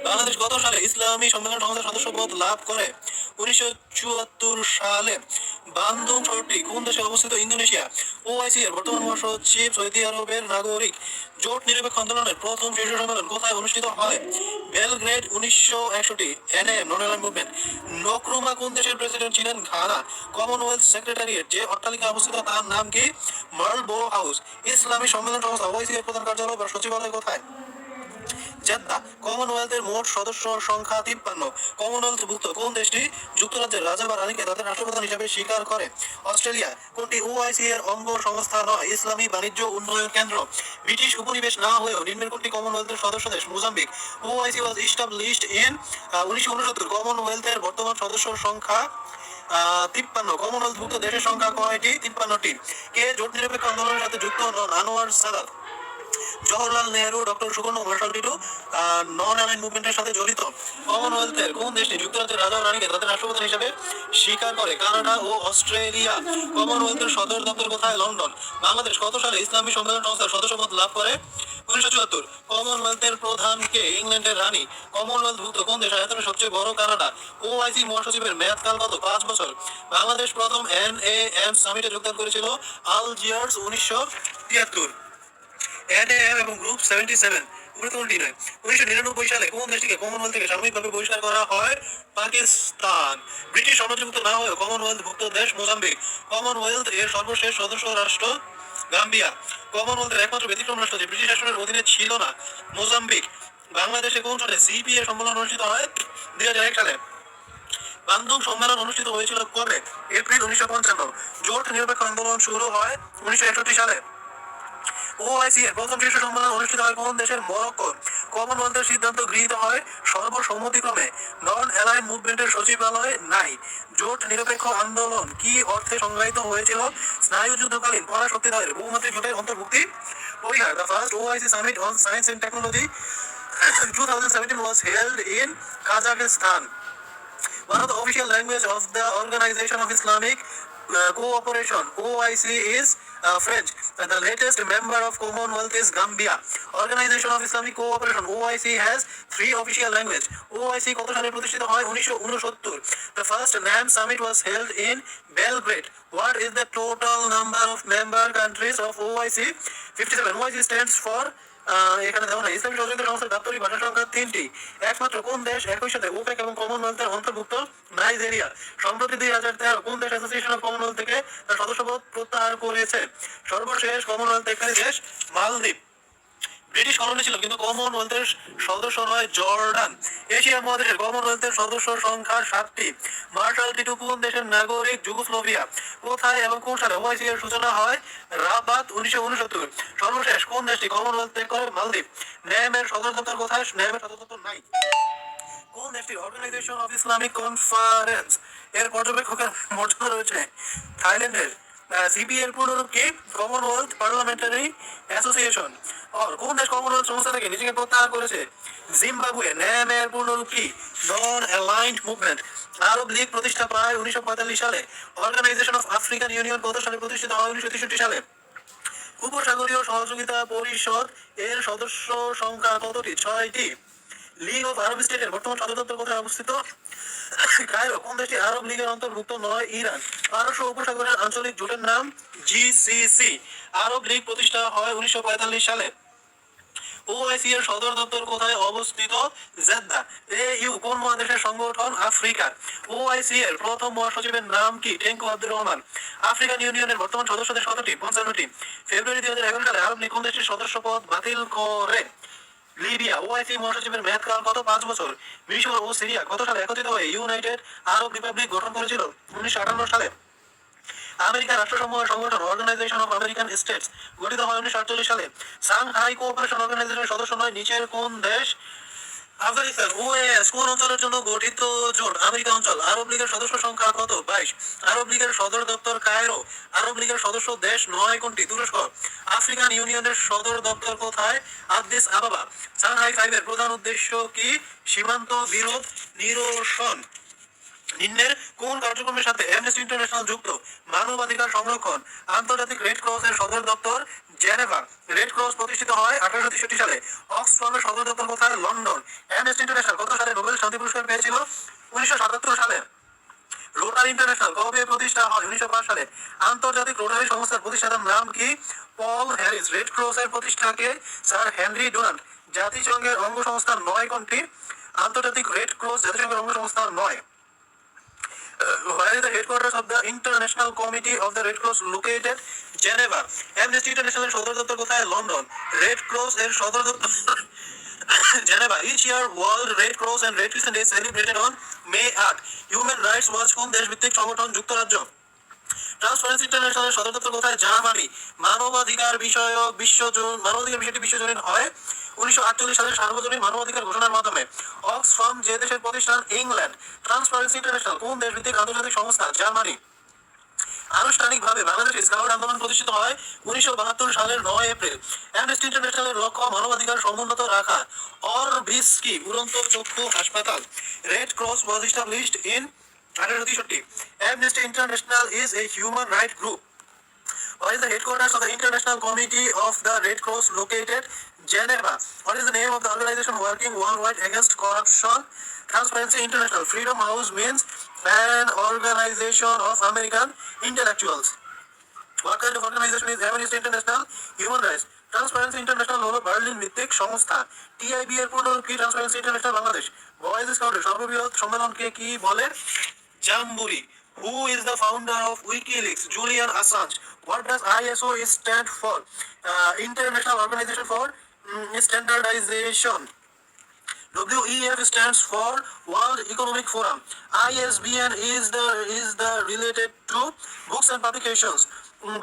বাংলাদেশ কত সালে ইসলামী সম্মেলন সংস্থার সদস্যপদ লাভ করে? 1974 সালে। বান্দুং শহরটি কোন দেশে অবস্থিত? ইন্দোনেশিয়া। ওআইসি এর বর্তমান মহাসচিব সৌদি আরবের নাগরিক। জোট নিরপেক্ষ আন্দোলনের প্রথম শীর্ষ সম্মেলন কোথায় অনুষ্ঠিত হয়? বেলগ্রেড। 1961। এনএম নন অ্যালাইন মুভমেন্ট। নক্রুমা কোন দেশের প্রেসিডেন্ট ছিলেন? ঘানা। কমনওয়েলথ সেক্রেটারিয়েট যে অট্টালিকা অবস্থিত তার নাম কি? মার্লবো হাউস। ইসলামী সম্মেলন সংস্থা ওআইসি এর প্রধান কার্যালয় বা সচিবালয় কোথায়? জেদ্দা। কমনওয়েলথের মোট সদস্য সংখ্যা 53। কমনওয়েলথভুক্ত কোন দেশটি যুক্তরাজ্যের রাজা বা রানীকে তাদের রাষ্ট্রপ্রধান হিসেবে স্বীকার করে? অস্ট্রেলিয়া। কোনটি ওআইসি এর অঙ্গ সংস্থা নয়? ইসলামী বাণিজ্য উন্নয়ন কেন্দ্র। ব্রিটিশ উপনিবেশ না হয়েও নিম্নের কোনটি কমনওয়েলথের সদস্য দেশ? Mozambique. OIC was established in 1969। কমনওয়েলথের বর্তমান সদস্য সংখ্যা 53। কমনওয়েলথভুক্ত দেশের সংখ্যা কয়টি? 53টি। কে জোট নিরপেক্ষ আন্দোলনের সাথে যুক্ত নন? আনোয়ার সাদাত। জওহরলাল নেহরু, ডক্টর সুবর্ণ মার্শাল টিটু নন অ্যালাইন মুভমেন্টের সাথে জড়িত। কমনওয়েলথের কোন দেশটি যুক্তরাজ্যের রাজা ও রানীকে তাদের রাষ্ট্রপ্রধান হিসেবে স্বীকার করে? কানাডা ও অস্ট্রেলিয়া। কমনওয়েলথের সদর দপ্তর কোথায়? লন্ডন। বাংলাদেশ কত সালে ইসলামী সম্মেলন সংস্থার সদস্যপদ লাভ করে? 1974। কমনওয়েলথের প্রধান কে? ইংল্যান্ডের রানী। কমনওয়েলথভুক্ত কোন দেশ আয়তনে সবচেয়ে বড়? কানাডা। ওআইসি মহাসচিবের মেয়াদকাল কত? 5 বছর। বাংলাদেশ প্রথম এনএএম সামিটে যোগদান করেছিল আলজিয়ার্স 1973। এনএএম এবং গ্রুপ 77 উপরে কোনটি নয়? 1999 সালে কোন দেশটিকে কমনওয়েলথ থেকে সাময়িকভাবে বহিষ্কার করা হয়? পাকিস্তান। ব্রিটিশ সাম্রাজ্যভুক্ত না হয়েও কমনওয়েলথভুক্ত দেশ মোজাম্বিক। কমনওয়েলথ এর সর্বশেষ সদস্য রাষ্ট্র গাম্বিয়া। কমনওয়েলথের একমাত্র ব্যতিক্রম রাষ্ট্র যে ব্রিটিশ শাসনের অধীনে ছিল না? মোজাম্বিক। বাংলাদেশে কোন সালে সিপিএ সম্মেলন অনুষ্ঠিত হয়? 2001 সালে। বান্দুক সম্মেলন অনুষ্ঠিত হয়েছিল কবে? এপ্রিল 1955। জোট নিরপেক্ষ আন্দোলন শুরু হয় 1961 সালে। ওআইসি এর প্রথম শীর্ষ সম্মেলন অনুষ্ঠিত হয় কোন দেশের? মরক্কো। কমনওয়েলথের সিদ্ধান্ত গৃহীত হয় সর্বসম্মতিক্রমে। নন অ্যালাইন মুভমেন্টের সচিবালয় নাই। জোট নিরপেক্ষ আন্দোলন কি অর্থে সংজ্ঞায়িত হয়েছিল? স্নায়ুযুদ্ধকালীন পরাশক্তিদ্বয়ের বহুমাত্রিক জোটের অন্তর্ভুক্তি পরিহার। The first OIC summit on science and technology 2017 was held in Kazakhstan. One of the official language of the Organization of Islamic Cooperation (OIC) is French. The latest member of Commonwealth is Gambia. Organization of Islamic Cooperation (OIC) has 3 official language. OIC কত সালে প্রতিষ্ঠিত হয়? 1969. The first NAM summit was held in Belgrade. What is the total number of member countries of OIC? 57. OIC stands for এখানে দেখো না, ইসলামী সহযোগিতা সংস্থার দাপ্তরিক ভাষা সংখ্যা 3টি। একমাত্র কোন দেশ একই সাথে ওপেক এবং কমনওয়েলথের অন্তর্ভুক্ত? নাইজেরিয়া। সম্প্রতি 2013 কোন দেশ অ্যাসোসিয়েশন অফ কমনওয়েলথ থেকে তার সদস্যপদ প্রত্যাহার করেছে? সর্বশেষ কমনওয়েলথ ত্যাগকারী দেশ মালদ্বীপ। ব্রিটিশ কলোনি ছিল কিন্তু কমনওয়েলথের সদস্য নয় জর্ডান। এশিয়া মহাদেশের কমনওয়েলথের সদস্য সংখ্যা 7টি। মার্শাল টিটু কোন দেশের নাগরিক? যুগোস্লাভিয়া। কোথায় এবং কোন সালে ওআইসি এর সূচনা হয়? রাবাত 1969। সর্বশেষ কোন দেশটি কমনওয়েলথ ত্যাগ করে? মালদ্বীপ। ন্যাম এর সদর দপ্তর কোথায়? ন্যাম এর সদর দপ্তর নাই। কোন দেশটির অর্গানাইজেশন অফ ইসলামিক কনফারেন্স এর পর্যবেক্ষকের মর্যাদা রয়েছে? থাইল্যান্ডের। সিপিএ এর পূর্ণরূপ কি? Commonwealth parliamentary association. আর কোন দেশ কমনওয়েলথ সংস্থা থেকে নিজেকে প্রত্যাহার করেছে? জিম্বাবুয়ে। ন্যাম এর পূর্ণরূপ কি? Non Aligned Movement. Arab League প্রতিষ্ঠা পায় 1945 সালে। অর্গানাইজেশন অফ আফ্রিকান ইউনিয়ন কত সালে প্রতিষ্ঠিত হয়? 1963 সালে। উপসাগরীয় সহযোগিতা পরিষদ এর সদস্য সংখ্যা কতটি? 6টি। লীগ অফ আরব স্টেটের বর্তমান সদর দপ্তর কোথায় অবস্থিত? কায়রো। কোন দেশটি আরব লীগের অন্তর্ভুক্ত নয়? ইরান। পারস্য উপসাগরের আঞ্চলিক জোটের নাম? জিসিসি। আরব লীগ প্রতিষ্ঠা হয় 1945 সালে। ওআইসি এর সদর দপ্তর কোথায় অবস্থিত? জেদ্দা। এইউ কোন মহাদেশের সংগঠন? আফ্রিকার। ওআইসি এর প্রথম মহাসচিবের নাম কি? টেঙ্কু আব্দুর রহমান। আফ্রিকান ইউনিয়নের বর্তমান সদস্য দেশ কতটি? 55টি। ফেব্রুয়ারি 2011 সালে আরব লীগ কোন দেশটির সদস্যপদ বাতিল করে? লিবিয়া। ওআইসি মহাসচিবের মেয়াদকাল কত? 5 বছর। মিশর ও সিরিয়া কত সালে একত্রিত হয়ে ইউনাইটেড আরব রিপাবলিক গঠন করেছিল? 1958 সালে। আমেরিকার রাষ্ট্রসমূহের সংগঠন অর্গানাইজেশন অফ আমেরিকান স্টেটস গঠিত হয় 1948 সালে। সাংহাই কোঅপারেশন অর্গানাইজেশনের সদস্য নয় নিচের কোন দেশ? আফগানিস্তান। ওএস কোন অঞ্চলের জন্য গঠিত জোট? আমেরিকা অঞ্চল। আরব লীগের সদস্য সংখ্যা কত? 22। আরব লীগের সদর দপ্তর কায়রো। আরব লীগের সদস্য দেশ 9 কোনটি? তুরস্ক। আফ্রিকান ইউনিয়নের সদর দপ্তর কোথায়? আদিস আবাবা। সাংহাই ফাইভের প্রধান উদ্দেশ্য কি? সীমান্ত বিরোধ নিরসন। নিম্নের কোন কার্যক্রমের সাথে অ্যামনেস্টি ইন্টারন্যাশনাল যুক্ত? মানবাধিকার সংরক্ষণ। আন্তর্জাতিক রেড ক্রস এর সদর দপ্তর? জেনেভা। রেড ক্রস প্রতিষ্ঠিত হয় 1863 সালে। অক্সফামের সদর দপ্তর কোথায়? লন্ডন। অ্যামনেস্টি ইন্টারন্যাশনাল কত সালে নোবেল শান্তি পুরস্কার পেয়েছিল? 1977 সালে। রোটারি ইন্টারন্যাশনাল কবে প্রতিষ্ঠা হয়? 1905 সালে। আন্তর্জাতিক রোটারি সংস্থার প্রতিষ্ঠাতার নাম কি? পল হ্যারিস। রেড ক্রস এর প্রতিষ্ঠাকে স্যার হেনরি ডুনান্ট। জাতিসংঘের অঙ্গ সংস্থার 9 কোনটি? আন্তর্জাতিক রেড ক্রস জাতিসংঘের অঙ্গ সংস্থার 9। Where is the headquarters of the International Committee of the Red Cross located? Geneva. Amnesty International সদর দপ্তর কোথায়? লন্ডন। রেড ক্রস এর সদর দপ্তর Geneva. Each year World Red Cross and Red Crescent Day is celebrated on May 8. Human Rights Watch কোন দেশভিত্তিক সংগঠন? যুক্তরাজ্য। Transparency ইন্টারন্যাশনালের সদর দপ্তর কোথায়? জার্মানি। মানবাধিকার বিষয়টি বিশ্বজনীন হয় 1948 সালের সার্বজনীন মানবাধিকার ঘোষণার মাধ্যমে। অক্সফাম যে দেশের প্রতিষ্ঠান? ইংল্যান্ড। ট্রান্সপারেন্সি ইন্টারন্যাশনাল কোন দেশভিত্তিক আন্তর্জাতিক সংস্থা? জার্মানি। আনুষ্ঠানিকভাবে বাংলাদেশে স্কাউট আন্দোলন প্রতিষ্ঠিত হয় 1972 সালের 9 এপ্রিল। অ্যামনেস্টি ইন্টারন্যাশনালের লক্ষ্য মানবাধিকার সমুন্নত রাখা। অরবিস্কি উড়ন্ত চক্ষু হাসপাতাল। Red cross was established in 1863. Amnesty International is a human rights group. What is the headquarters of the International Committee of the Red Cross located? Geneva. What is the name of the organization working worldwide against corruption? Transparency International. Freedom House means an organization of American intellectuals. What kind of organization is Amnesty International? Human Rights. Transparency international হলো Berlin ভিত্তিক সংস্থা। TIB এর পূর্ণরূপ কি? Transparency international Bangladesh. Boys স্কাউটের সর্ববৃহৎ সম্মেলনকে কি বলে? Jamboree. Who is the founder of WikiLeaks? Julian Assange. What does ISO stand for? International Organization for Standardization. WEF stands for World Economic Forum. ISBN is the related to books and publications.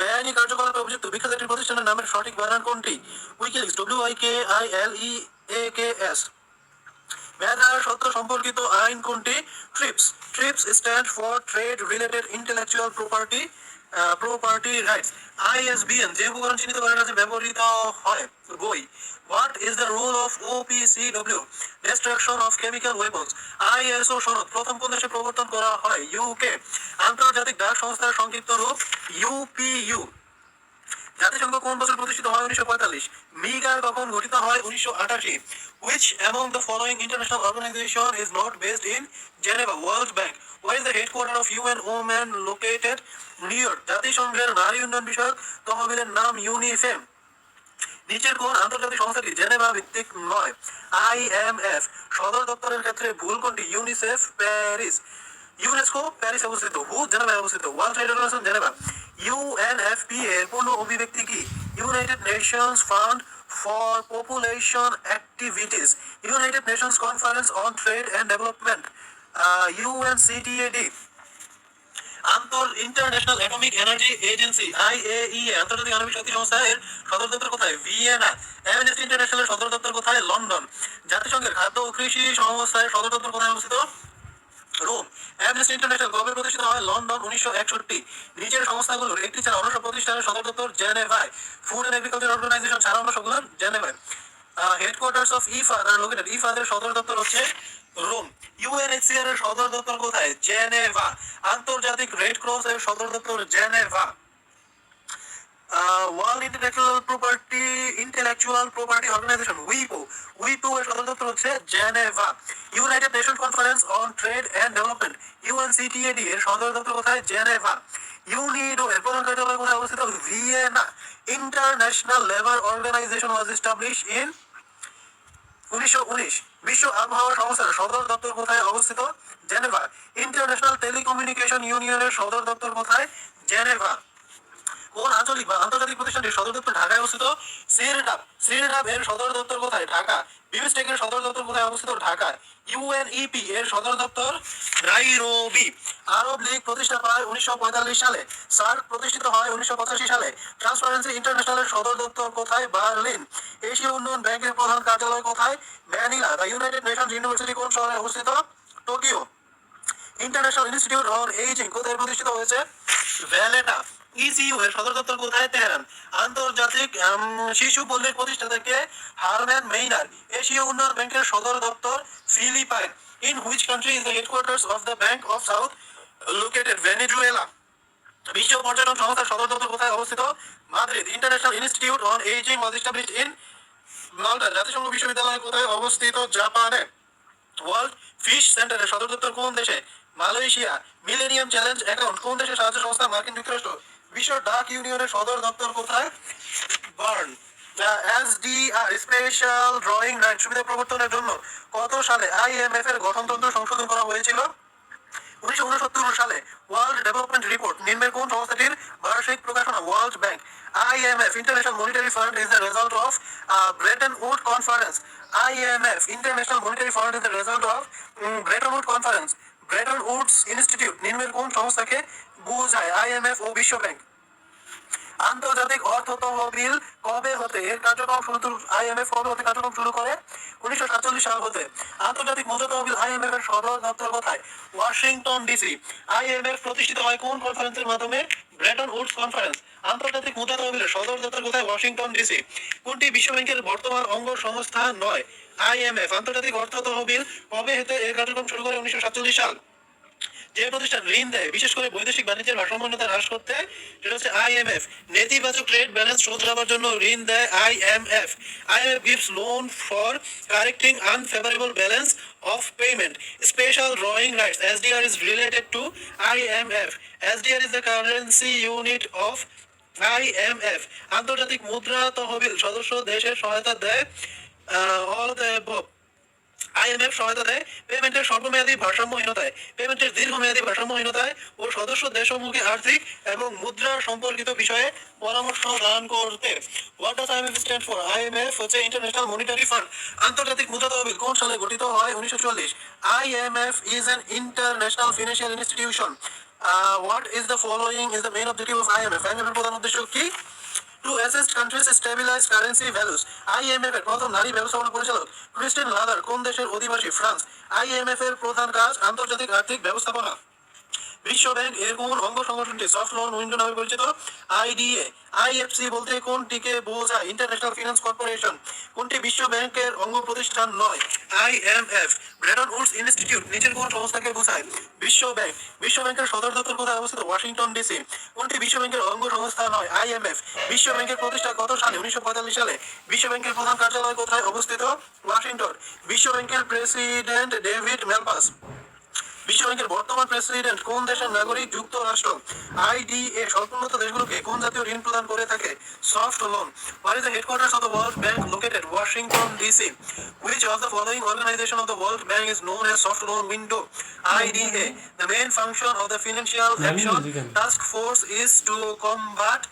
বেআইনি কার্যকলাপে অভিযুক্ত বিখ্যাত একটি প্রতিষ্ঠানের নামের সঠিক বানান কোনটি? WikiLeaks, WIKILEAKS। মেধার সত্য সম্পর্কিত আইন কোনটি? TRIPS. TRIPS stand for trade related intellectual property rights. ISBN যে উপকরণ চিহ্নিত করার কাজে ব্যবহৃত হয়। বই। What is the role of OPCW? Destruction of chemical weapons. ISO সনদ প্রথম কোন দেশে প্রবর্তন করা হয়? UK। আন্তর্জাতিক ডাক সংস্থার সংক্ষিপ্ত রূপ? UPU। জাতিসংঘ কোন বছর প্রতিষ্ঠিত হয়? 1945। মিগার কখন গঠিত হয়? 1988। Which among the following international organization is not based in Geneva? World Bank. Where is the headquarters of UN Women located? New York. জাতিসংঘের নারী উন্নয়ন বিষয়ক তহবিলের নাম ইউনিফেম। নিচের কোন আন্তর্জাতিক সংস্থাটি জেনেভা ভিত্তিক নয়? IMF। সদর দপ্তরের ক্ষেত্রে ভুল কোনটি? UNICEF, Paris. ইউনেস্কো প্যারিসে অবস্থিত। হু জেনেভায় অবস্থিত। World trade organisation Geneva. UNFPA এর পূর্ণ অভিব্যক্তি কি? United Nations fund for population activities. United Nations conference on trade and development. UNCTAD। International atomic energy agency IAEA আন্তর্জাতিক আণবিক শক্তি সংস্থা এর সদর দপ্তর কোথায়? ভিয়েনা। অ্যামনেস্টি ইন্টারন্যাশনালের সদর দপ্তর কোথায়? লন্ডন। জাতিসংঘের খাদ্য ও কৃষি সংস্থার সদর দপ্তর কোথায় অবস্থিত? রোম। অ্যামনেস্টি ইন্টারন্যাশনাল কবে প্রতিষ্ঠিত হয়? লন্ডন, 1961। নিচের সংস্থাগুলোর একটি ছাড়া অন্য সব প্রতিষ্ঠানের সদর দপ্তর জেনেভায়। ফুড এন্ড এগ্রিকালচার অর্গানাইজেশন ছাড়া অন্য সবগুলো জেনেভায়। Headquarters of IFAD are located. ইফাদের সদর দপ্তর হচ্ছে রোম। UNHCR এর সদর দপ্তর কোথায়? জেনেভা। আন্তর্জাতিক রেড ক্রস এর সদর দপ্তর Geneva. World Intellectual Property Organization উইপো এর সদর দপ্তর হচ্ছে Geneva. United Nation Conference on trade and development UNCTAD এর সদর দপ্তর কোথায়? জেনেভা। ইউনিডো এর প্রধান কার্যালয় কোথায় অবস্থিত? Vienna. International labour organisation was established in 1919। বিশ্ব আবহাওয়া সংস্থার সদর দপ্তর কোথায় অবস্থিত? জেনেভা। ইন্টারন্যাশনাল টেলিকমিউনিকেশন ইউনিয়নের সদর দপ্তর কোথায়? জেনেভা। কোন আঞ্চলিক বা আন্তর্জাতিক প্রতিষ্ঠানটির সদর দপ্তর ঢাকায় অবস্থিত? সিরডাপ। সিরডাপ এর সদর দপ্তর কোথায়? ঢাকা। বিমস্টেক এর সদর দপ্তর কোথায় অবস্থিত? ঢাকায়। UNEP এর সদর দপ্তর নাইরোবি। আরব লীগ প্রতিষ্ঠা পায় 1945 সালে। সার্ক প্রতিষ্ঠিত হয় 1985 সালে। ট্রান্সপারেন্সি ইন্টারন্যাশনালের সদর দপ্তর কোথায়? বার্লিন। এশীয় উন্নয়ন ব্যাংকের প্রধান কার্যালয় কোথায়? Manila. The United Nations university কোন শহরে অবস্থিত? Tokyo. International Institute on ageing কোথায় প্রতিষ্ঠিত হয়েছে? ভ্যালেটা। ECU এর সদর দপ্তর কোথায়? তেহরান। আন্তর্জাতিক শিশু পল্লীর প্রতিষ্ঠাতা কে? হারম্যান মেইনার। এশীয় উন্নয়ন ব্যাংকের সদর দপ্তর Philippine. In which country is the headquarters of the Bank of South located? Venezuela. বিশ্ব পর্যটন সংস্থার সদর দপ্তর কোথায় অবস্থিত? Madrid. International Institute on Ageing was established in Malta. জাতিসংঘ বিশ্ববিদ্যালয় কোথায় অবস্থিত? জাপানে। ওয়ার্ল্ড ফিশ সেন্টারের সদর দপ্তর কোন দেশে? মালয়েশিয়া। মিলেনিয়াম চ্যালেঞ্জ অ্যাকাউন্ট কোন দেশের সাহায্য সংস্থা? মার্কিন যুক্তরাষ্ট্র। বিশ্ব ডাক ইউনিয়নের সদর দপ্তর কোথায়? Burn. SDR special drawing right সুবিধা প্রবর্তনের জন্য কত সালে IMF এর গঠনতন্ত্র সংশোধন করা হয়েছিল? 1969 সালে। ওয়ার্ল্ড ডেভেলপমেন্ট রিপোর্ট নিম্নের কোন সংস্থাটির বার্ষিক প্রকাশনা? World Bank. IMF International monetary Fund is the result of Bretton Wood conference. IMF International monetary Fund is the result of Bretton Wood conference. Bretton Woods institute নিম্নের কোন সংস্থাকে বোঝায়? IMF ও বিশ্ব ব্যাংক। আন্তর্জাতিক অর্থ তহবিল কবে হতে এর কার্যক্রম শুরু? IMF কবে হতে কার্যক্রম শুরু করে? 1947 সাল হতে। আন্তর্জাতিক মুদ্রা তহবিল IMF এর সদর দপ্তর কোথায়? Washington DC. IMF প্রতিষ্ঠিত হয় কোন কনফারেন্সের মাধ্যমে? Bretton Woods conference. আন্তর্জাতিক মুদ্রা তহবিলের সদর দপ্তর কোথায়? Washington DC. কোনটি বিশ্ব ব্যাংকের বর্তমান অঙ্গ সংস্থা নয়? IMF। আন্তর্জাতিক অর্থ তহবিল কবে হতে এর কার্যক্রম শুরু করে? 1947 সাল। যে প্রতিষ্ঠান ঋণ দেয় বিশেষ করে বৈদেশিক বাণিজ্যের ভারসাম্যহীনতা হ্রাস করতে, সেটা হচ্ছে IMF। নেতিবাচক ট্রেড ব্যালেন্স শোধ করার জন্য ঋণ দেয় IMF। IMF gives loan for correcting unfavorable balance of payment. Special drawing rights SDR is related to IMF. SDR is the currency unit of IMF. আন্তর্জাতিক মুদ্রা তহবিল সদস্য দেশের সহায়তা দেয় all of the above. IMF সহায়তা দেয় পেমেন্টের স্বল্পমেয়াদী ভারসাম্যহীনতায়, পেমেন্টের দীর্ঘমেয়াদী ভারসাম্যহীনতায় ও সদস্য দেশসমূহকে আর্থিক এবং মুদ্রা সম্পর্কিত বিষয়ে পরামর্শ দান করতে। What does IMF stand for? IMF হচ্ছে ইন্টারন্যাশনাল মনিটারি ফান্ড। আন্তর্জাতিক মুদ্রা তহবিল কোন সালে গঠিত হয়? 1944। IMF is an international financial institution. What is the following is the main objective of IMF? IMF এর প্রধান উদ্দেশ্য কি? To assist countries stabilise currency values. IMF এর প্রথম নারী ব্যবস্থাপনা পরিচালক ক্রিস্টিন লাগার কোন দেশের অধিবাসী? ফ্রান্স। আইএমএফ এর প্রধান কাজ আন্তর্জাতিক আর্থিক ব্যবস্থাপনা। বিশ্ব ব্যাংক এর কোন অঙ্গ সংগঠনটি সফট লোন উইন্ডো নামে পরিচিত? আইডিএ। আইএফসি বলতে কোনটিকে বোঝায়? International finance corporation. কোনটি বিশ্ব ব্যাংকের অঙ্গ প্রতিষ্ঠান নয়? আইএমএফ। ব্রেটন উডস ইনস্টিটিউট নিচের কোন সংস্থাকে বোঝায়? বিশ্ব ব্যাংক। বিশ্ব ব্যাংকের সদর দপ্তর কোথায় অবস্থিত? Washington DC. কোনটি বিশ্ব ব্যাংকের অঙ্গ সংস্থা নয়? আইএমএফ। বিশ্ব ব্যাংকের প্রতিষ্ঠা কত সালে? 1945 সালে। বিশ্ব ব্যাংকের প্রধান কার্যালয় কোথায় অবস্থিত? ওয়াশিংটন। বিশ্ব ব্যাংকের প্রেসিডেন্ট ডেভিড ম্যালপাস। বিশ্ব ব্যাংকের বর্তমান প্রেসিডেন্ট কোন দেশের নাগরিক? যুক্তরাষ্ট্র। আইডিএ স্বল্পোন্নত দেশগুলোকে কোন জাতীয় ঋণ প্রদান করে থাকে? Soft loan. What is the headquarters of the World Bank located? Washington DC. Which of the following organisation of the World Bank is known as soft loan window? IDA. The main function of the Financial Action Task Force is to combat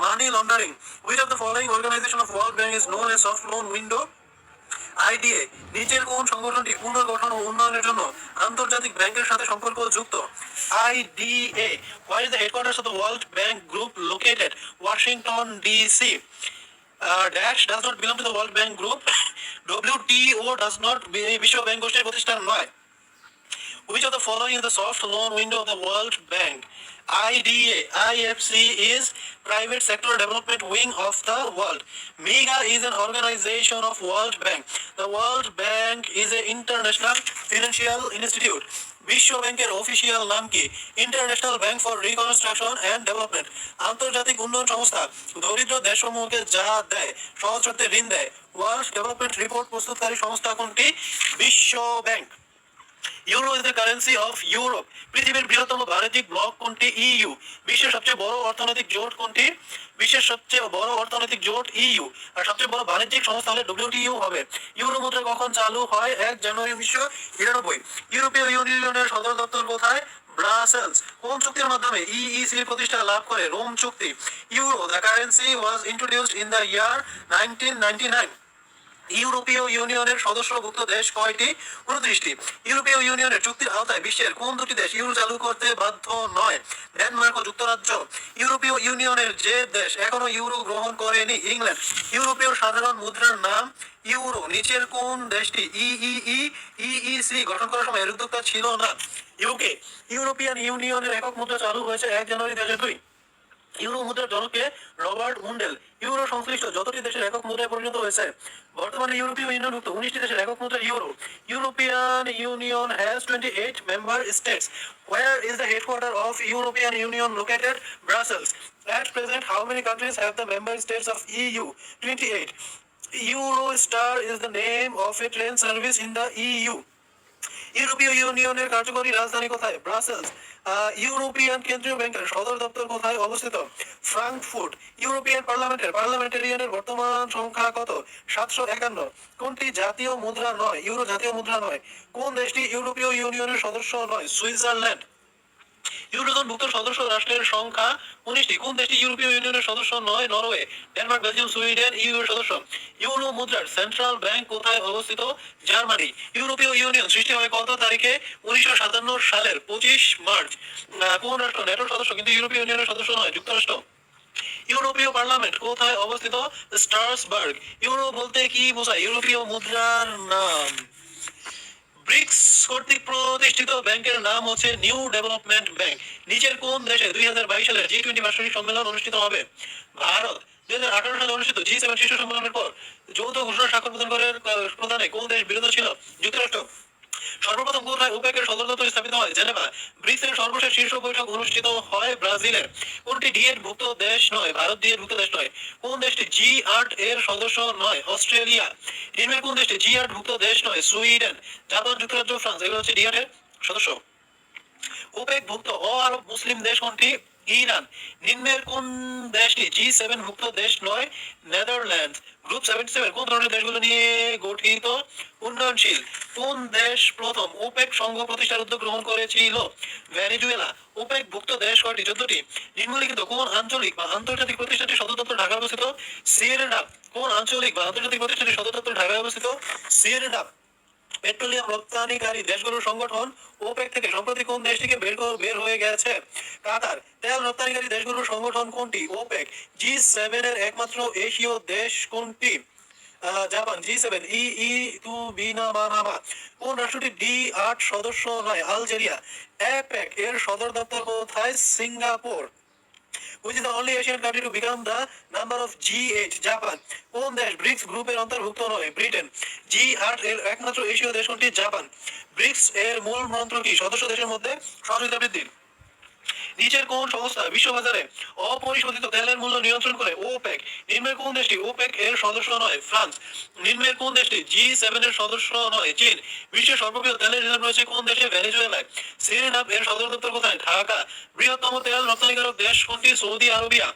money laundering. Which of the following organisation of World Bank is known as soft loan window? IDA. নিচের কোন সংগঠনটি পুনর্গঠন ও উন্নয়নের জন্য আন্তর্জাতিক ব্যাংকের সাথে সম্পর্ক যুক্ত? IDA. What is the headquarters of the World bank group located? Washington DC. Dash does not belong to the World bank group. WTO does not বিশ্ব ব্যাংক গোষ্ঠীর প্রতিষ্ঠান নয়। Which of the following is the soft loan window of the World Bank? IDA. IFC is private sector development wing of the world. MEGA is an organization of World Bank. The World Bank is an international financial institute. বিশ্ব ব্যাংকের official নাম কি? International bank for reconstruction and development. আন্তর্জাতিক উন্নয়ন সংস্থা দরিদ্র দেশসমূহকে যা দেয় সহজ শর্তে ঋণ দেয়। ওয়ার্ল্ড ডেভেলপমেন্ট রিপোর্ট প্রস্তুতকারী সংস্থা কোনটি? বিশ্ব bank. Euro is the currency of Europe. পৃথিবীর বৃহত্তম বাণিজ্যিক ব্লক কোনটি? ইইউ। বিশ্বের সবচেয়ে বড় অর্থনৈতিক জোট কোনটি? বিশ্বের সবচেয়ে বড় অর্থনৈতিক জোট ইইউ। আর সবচেয়ে বড় বাণিজ্যিক সংস্থা হলে ডব্লিউটিইউ হবে। ইউরো মুদ্রা কখন চালু হয়? 1 জানুয়ারি 1999। ইউরোপীয় ইউনিয়নের সদর দপ্তর কোথায়? ব্রাসেলস। কোন চুক্তির মাধ্যমে ইইসি প্রতিষ্ঠা লাভ করে? রোম চুক্তি। Euro the currency was introduced in the year 1999। ইউরোপীয় ইউনিয়নের সদস্যভুক্ত দেশ কয়টি? 29টি। ইউরোপীয় ইউনিয়নের চুক্তির আওতায় বিশ্বের কোন দুটি দেশ ইউরো চালু করতে বাধ্য নয়? ডেনমার্ক ও যুক্তরাজ্য। ইউরোপীয় ইউনিয়নের যে দেশ এখনো ইউরো গ্রহণ করেনি? ইংল্যান্ড। ইউরোপীয় সাধারণ মুদ্রার নাম ইউরো। নিচের কোন দেশটি ইইসি গঠন করার সময় এর উদ্যোক্তা ছিল না? ইউকে। ইউরোপিয়ান ইউনিয়নের একক মুদ্রা চালু হয়েছে 1 জানুয়ারি 2002। ইউরো মুদ্রার জনকে রবার্ট মুন্ডেল। ইউরো সংশ্লিষ্ট যতটি দেশের একক মুদ্রায় পরিণত হয়েছে? বর্তমানে ইউরোপীয় ইউনিয়নভুক্ত 19টি দেশের একক মুদ্রা euro. European union has 28 member states. Where is the headquarter of European Union located? Brussels. At present, how many countries have the member states of EU? 28. Eurostar is the name of a train service in the EU. ইউরোপীয় ইউনিয়নের কার্যকরী রাজধানী কোথায়? Brussels. European কেন্দ্রীয় ব্যাংকের সদর দপ্তর কোথায় অবস্থিত? ফ্রাঙ্কফুর্ট। ইউরোপিয়ান পার্লামেন্টারিয়ানের বর্তমান সংখ্যা কত? 751। কোনটি জাতীয় মুদ্রা নয়? ইউরো জাতীয় মুদ্রা নয়। কোন দেশটি ইউরোপীয় ইউনিয়নের সদস্য নয়? সুইজারল্যান্ড। ইউরোজোনভুক্ত সদস্য রাষ্ট্রের সংখ্যা 19টি। কোন দেশটি ইউরোপীয় ইউনিয়নের সদস্য নয়? Norway. Denmark, Belgium, Sweden EU এর সদস্য। ইউরো মুদ্রার সেন্ট্রাল ব্যাংক কোথায় অবস্থিত? জার্মানি। ইউরোপীয় ইউনিয়ন সৃষ্টি হয় কত তারিখে? 1957 সালের 25 মার্চ। কোন রাষ্ট্র ন্যাটোর সদস্য কিন্তু ইউরোপীয় ইউনিয়নের সদস্য নয়? যুক্তরাষ্ট্র। ইউরোপীয় পার্লামেন্ট কোথায় অবস্থিত? স্ট্রাসবার্গ। ইউরো বলতে কি বোঝায়? ইউরোপীয় মুদ্রার নাম। ব্রিক্স কর্তৃক প্রতিষ্ঠিত ব্যাংকের নাম হচ্ছে নিউ ডেভেলপমেন্ট ব্যাংক। নিচের কোন দেশে 2022 সালের G20 বার্ষিক সম্মেলন অনুষ্ঠিত হবে? ভারত। 2018 সালে অনুষ্ঠিত G7 শীর্ষ সম্মেলনের পর যৌথ ঘোষণা স্বাক্ষর প্রদানে কোন দেশ বিরত ছিল? যুক্তরাষ্ট্র। সর্বপ্রথম কোথায় ওপেকের সদর দপ্তর স্থাপিত হয়? জেনেভা। ব্রিক্সের সর্বশেষ শীর্ষ বৈঠক অনুষ্ঠিত হয় ব্রাজিলে। কোনটি ডি8 ভুক্ত দেশ নয়? ভারত ডি8 ভুক্ত দেশ নয়। কোন দেশটি G8 এর সদস্য নয়? অস্ট্রেলিয়া। নিম্নের কোন দেশটি G8 ভুক্ত দেশ নয়? সুইডেন। জাপান, যুক্তরাজ্য, ফ্রান্স এগুলো হচ্ছে ডি8 এর সদস্য। ওপেক ভুক্ত আরব মুসলিম দেশ কোনটি? ইরান। নিম্নের কোন দেশটি G7 ভুক্ত দেশ নয়? নেদারল্যান্ডস। গ্রুপ 77 কোন ধরনের দেশগুলো নিয়ে গঠিত? উন্নয়নশীল। কোন দেশ প্রথম ওপেক সংঘ প্রতিষ্ঠার উদ্যোগ গ্রহণ করেছিল? ভেনেজুয়েলা। ওপেক ভুক্ত দেশ কয়টি? 14টি। নিম্নলিখিত কোন আঞ্চলিক বা আন্তর্জাতিক প্রতিষ্ঠানটির সদর দপ্তর ঢাকায় অবস্থিত? সিয়েরা। কোন আঞ্চলিক বা আন্তর্জাতিক প্রতিষ্ঠানটির সদর দপ্তর ঢাকায় অবস্থিত? সিয়েরা। পেট্রোলিয়াম রপ্তানিকারী দেশগুলোর সংগঠন ওপেক থেকে সম্প্রতি কোন দেশটিকে বের হয়ে গেছে? কাতার। তেল রপ্তানিকারী দেশগুলোর সংগঠন কোনটি? ওপেক। G7 এর একমাত্র এশীয় দেশ কোনটি? জাপান। G7 ই টু বি না বা না বা। কোন রাষ্ট্রটি D8 সদস্য নয়? আলজেরিয়া। এপেক এর সদর দপ্তর কোথায়? Singapore. Which is the only Asian country to become the number of G8? Japan. কোন দেশ ব্রিক্স গ্রুপের অন্তর্ভুক্ত নয়? ব্রিটেন। G8 এর একমাত্র এশীয় দেশ কোনটি? জাপান। ব্রিক্স এর মূল মন্ত্র কি? সদস্য দেশের মধ্যে সহযোগিতা বৃদ্ধি। নিচের কোন সংস্থা বিশ্ববাজারে অপরিশোধিত তেলের মূল্য নিয়ন্ত্রণ করে? ওপেক। নিম্নের কোন দেশটি ওপেক এর সদস্য নয়? ফ্রান্স। নিম্নের কোন দেশটি G7 এর সদস্য নয়? চীন। বিশ্বের সর্ববৃহৎ তেলের রিজার্ভ রয়েছে কোন দেশে? ভেনেজুয়েলায়। সিরিনাপ এর সদর দপ্তর কোথায়? ঢাকা। বৃহত্তম তেল রপ্তানিকারক দেশ কোনটি? Saudi Arabia.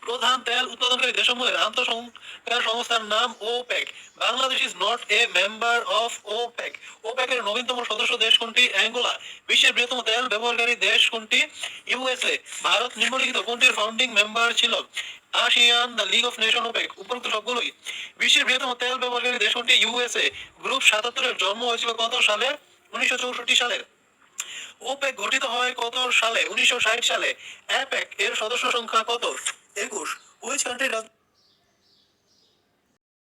প্রধান তেল উৎপাদনকারী দেশসমূহের আন্তঃসংখ্যার সংস্থার নাম OPEC. Bangladesh is not a member of OPEC. ওপেকের নবীনতম সদস্য দেশ কোনটি? অ্যাঙ্গোলা। বিশ্বের বৃহত্তম তেল ব্যবহারকারী দেশ কোনটি? ইউএসএ। ভারত নিম্নলিখিত কোনটির ফাউন্ডিং মেম্বার ছিল? ASEAN, the league of nation, OPEC. উপরোক্ত সবগুলোই। বিশ্বের বৃহত্তম তেল ব্যবহারকারী দেশ কোনটি? ইউএসএ। গ্রুপ 77 এর জন্ম হয়েছিল কত সালে? 1964 সালে। ওপেক গঠিত হয় কত সালে? 1960 সালে। অ্যাপেক এর সদস্য সংখ্যা কত?